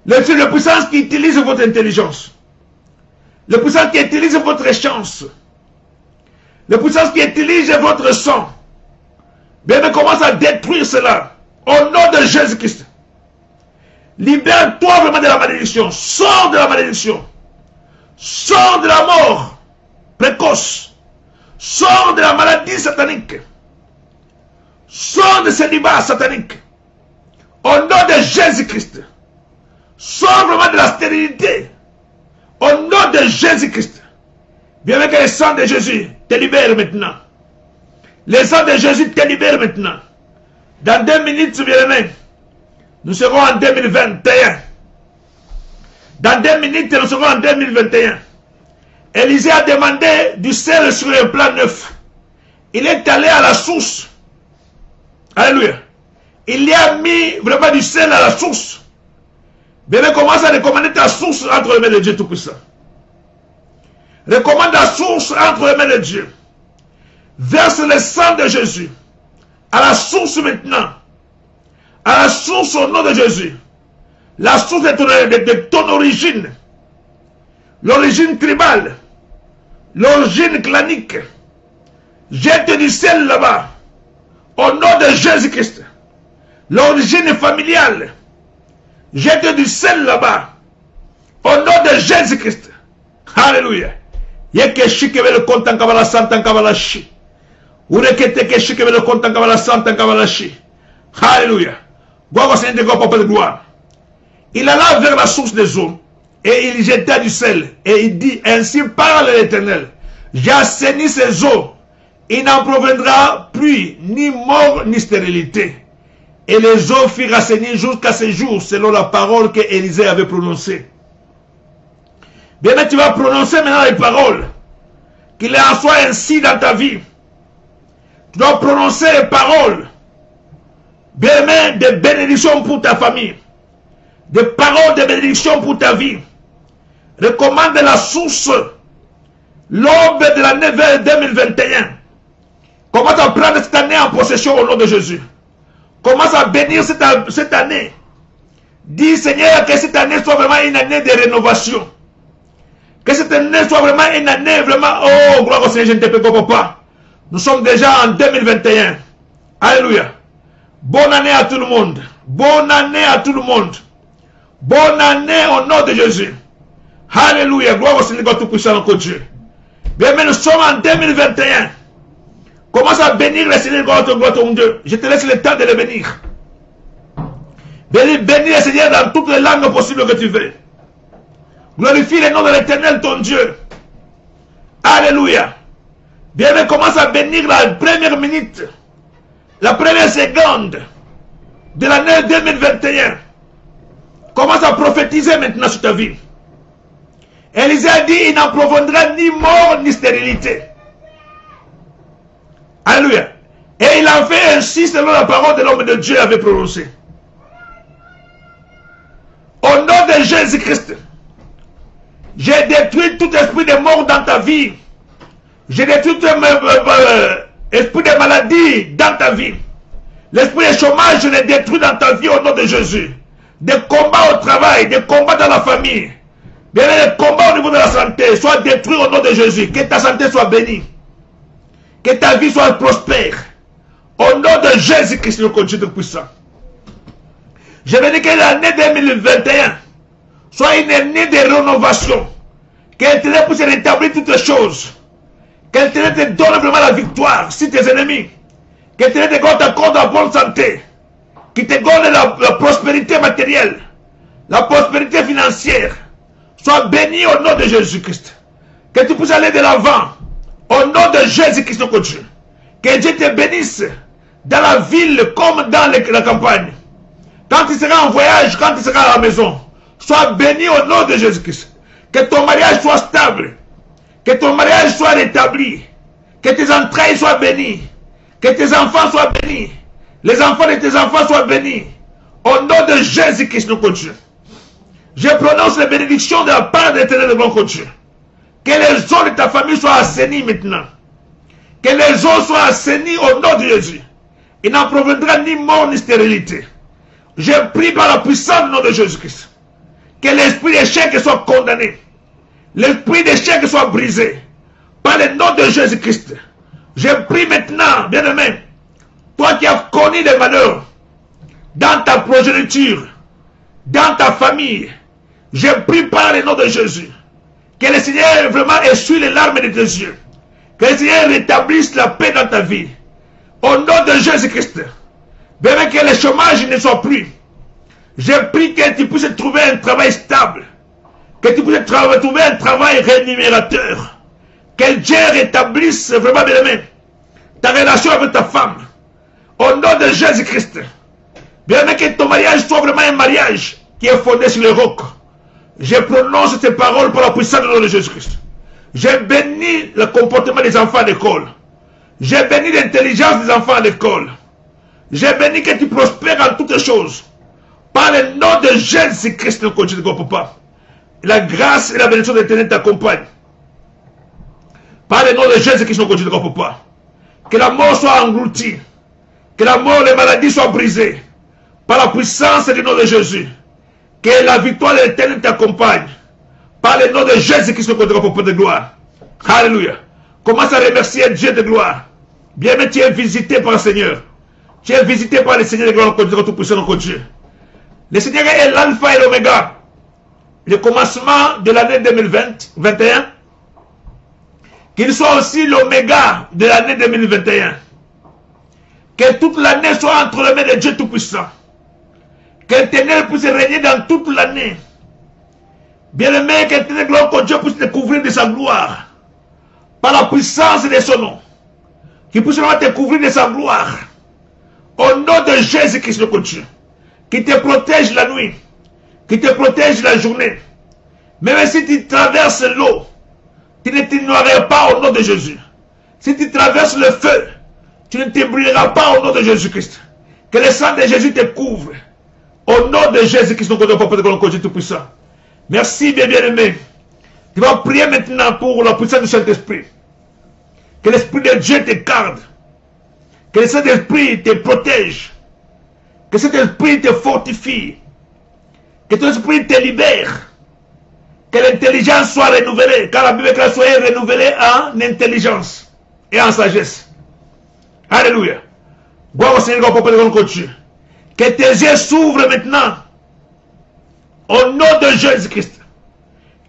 La puissance qui utilise votre intelligence. La puissance qui utilise votre chance. La puissance qui utilise votre sang. Bien, commence à détruire cela. Au nom de Jésus-Christ. Libère-toi vraiment de la malédiction. Sors de la malédiction. Sors de la mort précoce. Sors de la maladie satanique. Sors de célibat satanique. Au nom de Jésus-Christ. Sors vraiment de la stérilité. Au de Jésus-Christ. Bien que le sang de Jésus te libère maintenant. Le sang de Jésus te libère maintenant. Dans 2 minutes, bien-aimé, nous serons en 2021. Dans 2 minutes, nous serons en 2021. Élisée a demandé du sel sur un plan neuf. Il est allé à la source. Alléluia. Il y a mis vraiment du sel à la source. Bien, commence à recommander ta source entre les mains de Dieu Tout-Puissant. Recommande la source entre les mains de Dieu. Verse le sang de Jésus. À la source maintenant. À la source au nom de Jésus. La source de ton origine. L'origine tribale. L'origine clanique. Jette du sel là-bas. Au nom de Jésus-Christ. L'origine familiale. Jette du sel là-bas. Au nom de Jésus-Christ. Alléluia. Yeke shikebe le kontan kabala santan kabala shi. Urekete ke shikebe le kontan kabala santan kabala shi. Alléluia. Gloire au Seigneur de Papa de gloire. Il alla vers la source des eaux et il jeta du sel et il dit, ainsi parle l'Éternel, j'assainis ces eaux, il n'en proviendra plus ni mort ni stérilité. Et les eaux furent assainies jusqu'à ce jour selon la parole que Élisée avait prononcée. Bien, mais tu vas prononcer maintenant les paroles, qu'il en soit ainsi dans ta vie. Tu dois prononcer les paroles, bien, mais des bénédictions pour ta famille. Des paroles de bénédiction pour ta vie. Recommande la source, l'aube de l'année 2021. Commence à prendre cette année en possession au nom de Jésus. Commence à bénir cette année. Dis Seigneur que cette année soit vraiment une année de rénovation. Que cette année soit vraiment une année vraiment, oh gloire au Seigneur, je ne te peux pas. Nous sommes déjà en 2021. Alléluia. Bonne année à tout le monde. Bonne année à tout le monde. Bonne année au nom de Jésus. Alléluia. Gloire au Seigneur Tout-Puissant, notre Dieu. Bien, mais nous sommes en 2021. Commence à bénir le Seigneur, gloire ton Dieu. Je te laisse le temps de le bénir. Bénis le Seigneur dans toutes les langues possibles que tu veux. Glorifie le nom de l'Éternel, ton Dieu. Alléluia. Bien, mais commence à bénir la première minute, la première seconde de l'année 2021. Commence à prophétiser maintenant sur ta vie. Élisée a dit, il n'en proviendra ni mort ni stérilité. Alléluia. Et il en fait ainsi selon la parole de l'homme de Dieu avait prononcé. Au nom de Jésus-Christ, j'ai détruit tout esprit de mort dans ta vie. J'ai détruit tout esprit de maladie dans ta vie. L'esprit de chômage, je l'ai détruit dans ta vie au nom de Jésus. Des combats au travail, des combats dans la famille, des combats au niveau de la santé, soient détruits au nom de Jésus. Que ta santé soit bénie. Que ta vie soit prospère. Au nom de Jésus-Christ, le Dieu Tout-Puissant. Je veux dire que l'année 2021 soit une année de rénovation. Qu'elle te puisse rétablir toutes les choses. Qu'elle te donne vraiment la victoire sur tes ennemis. Qu'elle te t'accorde la bonne santé. Qui te donne la prospérité matérielle, la prospérité financière. Sois béni au nom de Jésus-Christ. Que tu puisses aller de l'avant. Au nom de Jésus-Christ, notre Dieu. Que Dieu te bénisse dans la ville comme dans la campagne. Quand tu seras en voyage, quand tu seras à la maison. Sois béni au nom de Jésus-Christ. Que ton mariage soit stable. Que ton mariage soit rétabli. Que tes entrailles soient bénies. Que tes enfants soient bénis. Les enfants de tes enfants soient bénis. Au nom de Jésus-Christ, notre Dieu. Je prononce les bénédictions de la part de l'Éternel de mon Dieu. Que les eaux de ta famille soient assainies maintenant. Que les eaux soient assainies au nom de Jésus. Il n'en proviendra ni mort ni stérilité. Je prie par la puissance du nom de Jésus-Christ. Que l'esprit d'échec soit condamné. L'esprit d'échec soit brisé. Par le nom de Jésus-Christ. Je prie maintenant, bien-aimé. Toi qui as connu des malheurs dans ta progéniture, dans ta famille, je prie par le nom de Jésus que le Seigneur vraiment essuie les larmes de tes yeux, que le Seigneur rétablisse la paix dans ta vie. Au nom de Jésus-Christ, bien que le chômage ne soit plus, je prie que tu puisses trouver un travail stable, Que tu puisses trouver un travail rémunérateur. Que Dieu rétablisse vraiment, bien aimé, ta relation avec ta femme. Au nom de Jésus-Christ. Bien aimé, que ton mariage soit vraiment un mariage qui est fondé sur le roc. Je prononce ces paroles par la puissance du nom de Jésus-Christ. J'ai béni le comportement des enfants à l'école. J'ai béni l'intelligence des enfants à l'école. J'ai béni que tu prospères en toutes choses. Par le nom de Jésus-Christ, notre Dieu de grand papa. La grâce et la bénédiction de l'Éternel t'accompagnent. Par le nom de Jésus-Christ, notre Dieu de grand papa. Que la mort soit engloutie. Que la mort, les maladies soient brisées. Par la puissance du nom de Jésus. Que la victoire de l'Éternel t'accompagne. Par le nom de Jésus-Christ, notre Dieu de grand papa de gloire. Alléluia. Commence à remercier Dieu de gloire. Bien, mais tu es visité par le Seigneur. Tu es visité par le Seigneur de gloire, notre tout-puissant, notre Dieu. Le Seigneur est l'alpha et l'oméga. Le commencement de l'année 2021. Qu'il soit aussi l'oméga de l'année 2021. Que toute l'année soit entre les mains de Dieu Tout-Puissant. Que l'Éternel puisse régner dans toute l'année. Bien-aimé, que l'Éternel gloire que Dieu puisse découvrir de sa gloire. Par la puissance de son nom. Qu'il puisse vraiment te couvrir de sa gloire. Au nom de Jésus-Christ, notre Dieu. Qui te protège la nuit. Qui te protège la journée. Même si tu traverses l'eau, tu ne te noieras pas au nom de Jésus. Si tu traverses le feu, tu ne te brûleras pas au nom de Jésus-Christ. Que le sang de Jésus te couvre. Au nom de Jésus-Christ, notre Papa de Dieu Tout-Puissant. Merci, bien-aimé. Tu vas prier maintenant pour la puissance du Saint-Esprit. Que l'Esprit de Dieu te garde. Que le Saint-Esprit te protège. Que cet esprit te fortifie. Que ton esprit te libère. Que l'intelligence soit renouvelée. Car la Bible soit renouvelée en intelligence et en sagesse. Alléluia. Gloire au Seigneur, Papa de Dieu. Que tes yeux s'ouvrent maintenant. Au nom de Jésus-Christ.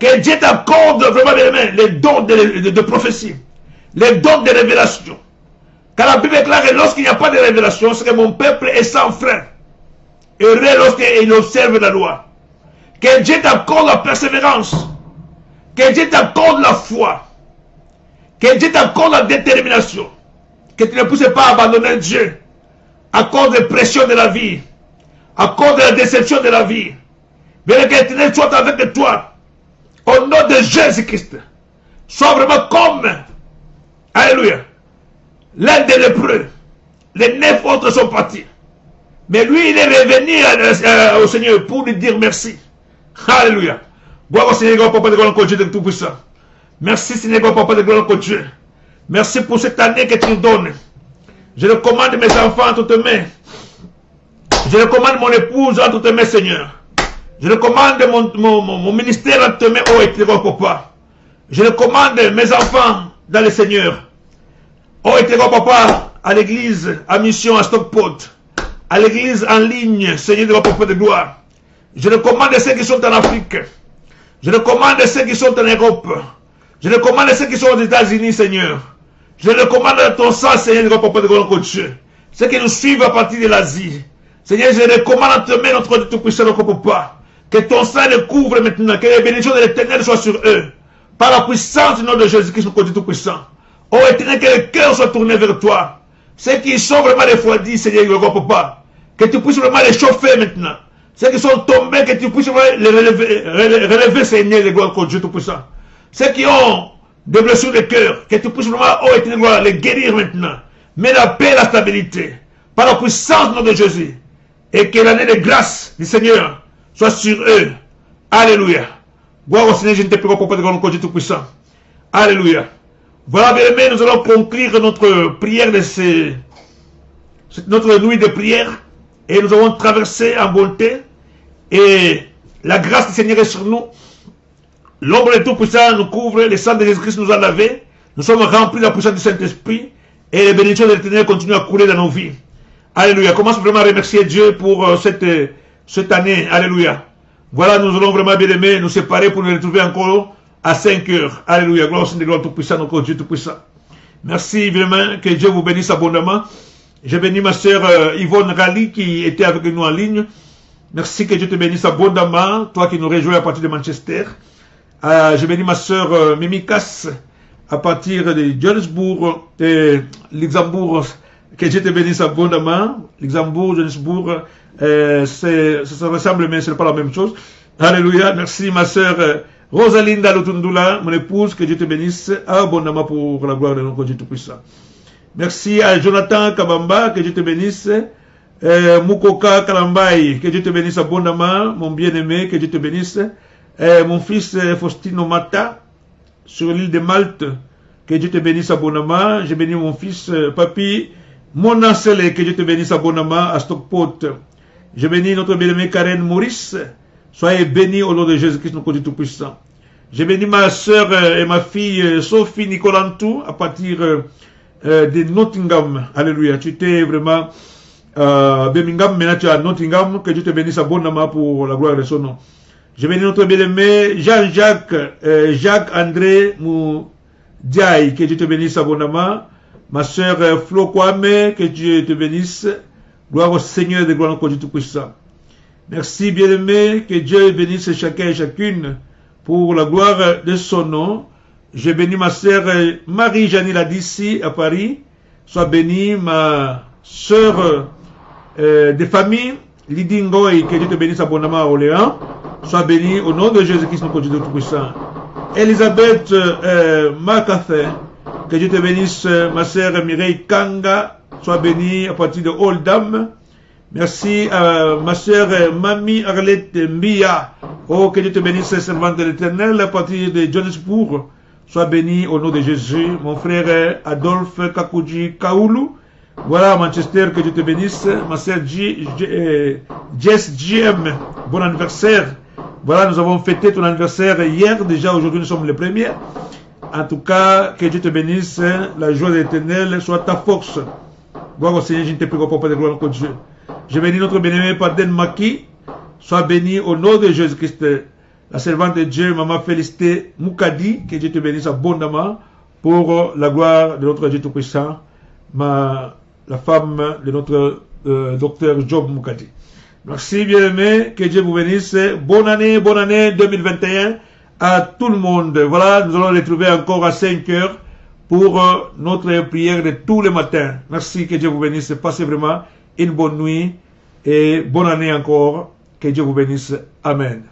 Que Dieu t'accorde vraiment les dons de prophétie. Les dons de révélation. Car la Bible déclare que lorsqu'il n'y a pas de révélation, c'est que mon peuple est sans frein. Heureux lorsqu'il observe la loi. Que Dieu t'accorde la persévérance. Que Dieu t'accorde la foi. Que Dieu t'accorde la détermination. Que tu ne puisses pas abandonner Dieu. À cause des pressions de la vie. À cause de la déception de la vie. Bien que l'Éternel soit avec toi. Au nom de Jésus-Christ. Sois vraiment comme. Alléluia. L'un des lépreux. Les 9 autres sont partis. Mais lui, il est revenu au Seigneur pour lui dire merci. Alléluia. Gloire au Seigneur, Papa de gloire, Dieu de Tout-Puissant. Merci, Seigneur, Papa de gloire, Dieu. Merci pour cette année que tu nous donnes. Je recommande mes enfants entre tes mains. Je recommande mon épouse entre tes mains, Seigneur. Je recommande mon ministère entre tes mains, oh éternel Papa. Je recommande mes enfants dans le Seigneur. Oh éternel Papa, à l'église, à mission, à Stockport, à l'église en ligne, Seigneur de Papa de gloire. Je recommande ceux qui sont en Afrique. Je recommande ceux qui sont en Europe. Je recommande ceux qui sont aux États-Unis, Seigneur. Je recommande ton sang, Seigneur de Papa de gloire, Dieu. Ceux qui nous suivent à partir de l'Asie. Seigneur, je recommande en te main notre Tout-Puissant, notre Papa. Que ton sang les couvre maintenant. Que les bénédictions de l'Éternel soient sur eux. Par la puissance du nom de Jésus-Christ, notre Dieu Tout-Puissant. Oh Éternel, que le cœur soit tourné vers toi. Ceux qui sont vraiment refroidis, Seigneur, le grand Papa. Que tu puisses vraiment les chauffer maintenant. Ceux qui sont tombés, que tu puisses vraiment les relever, Seigneur, le grand Dieu Tout-Puissant. Ceux qui ont des blessures de cœur, que tu puisses vraiment, oh Éternel, les guérir maintenant. Mais la paix et la stabilité. Par la puissance du nom de Jésus. Et que l'année de grâce du Seigneur soit sur eux. Alléluia. Gloire au Seigneur, je ne te prie pas, Papa de grand Dieu Tout-Puissant. Alléluia. Voilà, bien aimé, nous allons conclure notre prière de notre nuit de prière. Et nous avons traversé en bonté. Et la grâce du Seigneur est sur nous. L'ombre du Tout-Puissant nous couvre. Le sang de Jésus-Christ nous a lavé. Nous sommes remplis de la puissance du Saint-Esprit. Et les bénédictions de l'Éternel continuent à couler dans nos vies. Alléluia. Commence vraiment à remercier Dieu pour cette année. Alléluia. Voilà, nous allons vraiment bien aimer nous séparer pour nous retrouver encore à 5 heures. Alléluia. Gloire au Seigneur, gloire Tout-Puissant, notre Dieu Tout-Puissant. Merci vraiment. Que Dieu vous bénisse abondamment. J'ai béni ma sœur Yvonne Rally qui était avec nous en ligne. Merci, que Dieu te bénisse abondamment. Toi qui nous rejoins à partir de Manchester. Je bénis ma sœur Mimi Cass à partir de Johannesburg, Luxembourg. Que Dieu te bénisse abondamment. Luxembourg, Johannesburg, ça se ressemble, mais ce n'est pas la même chose. Alléluia. Merci ma sœur Rosalinda Lutundula, mon épouse. Que Dieu te bénisse abondamment pour la gloire de notre Dieu Tout-Puissant. Merci à Jonathan Kabamba. Que Dieu te bénisse. Mukoka Kalambai. Que Dieu te bénisse abondamment. Mon bien-aimé. Que Dieu te bénisse. Mon fils Faustino Mata sur l'île de Malte. Que Dieu te bénisse abondamment. Je bénis mon fils Papi Monancele. Que Dieu te bénisse abondamment à Stockport. Je bénis notre bien-aimé Karen Maurice. Soyez bénis au nom de Jésus-Christ, notre Dieu Tout-Puissant. Je bénis ma soeur et ma fille Sophie Nicolantou à partir de Nottingham. Alléluia. Tu étais vraiment Birmingham, maintenant tu es à Nottingham. Que Dieu te bénisse abondamment pour la gloire de son nom. Je bénis notre bien-aimé Jean-Jacques, Jacques-André Moudiaï. Que Dieu te bénisse abondamment. Ma soeur Flo Kwame, que Dieu te bénisse. Gloire au Seigneur de gloire au Dieu Tout-Puissant. Merci bien-aimé, que Dieu bénisse chacun et chacune pour la gloire de son nom. Je bénis ma sœur Marie-Janila d'ici à Paris. Sois bénie ma sœur de famille Lydie Ngoy, que Dieu te bénisse abondamment à Orléans. Sois bénie au nom de Jésus-Christ, notre Dieu Tout-Puissant. Elisabeth McCarthy, que Dieu te bénisse ma sœur Mireille Kanga. Sois bénie à partir de Oldham. Merci à ma sœur Mamie Arlette Mbia. Oh, que Dieu te bénisse, servante de l'Éternel, à partir de Johannesburg. Sois béni au nom de Jésus. Mon frère Adolphe Kakuji Kaoulou. Voilà, Manchester, que Dieu te bénisse. Ma sœur Jess GM, bon anniversaire. Voilà, nous avons fêté ton anniversaire hier. Déjà, aujourd'hui, nous sommes les premiers. En tout cas, que Dieu te bénisse. La joie de l'Éternel soit ta force. Gloire au Seigneur, je ne te prie qu'au Papa de gloire au Dieu. Je bénis notre bien-aimé Paden Maki. Sois béni au nom de Jésus-Christ. La servante de Dieu, Maman Félicité Moukadi, que Dieu te bénisse abondamment pour la gloire de notre Dieu Tout-Puissant, la femme de notre docteur Job Moukadi. Merci bien-aimé, que Dieu vous bénisse. Bonne année 2021 à tout le monde. Voilà, nous allons les retrouver encore à 5 heures pour notre prière de tous les matins. Merci, que Dieu vous bénisse. Passez vraiment une bonne nuit et bonne année encore. Que Dieu vous bénisse. Amen.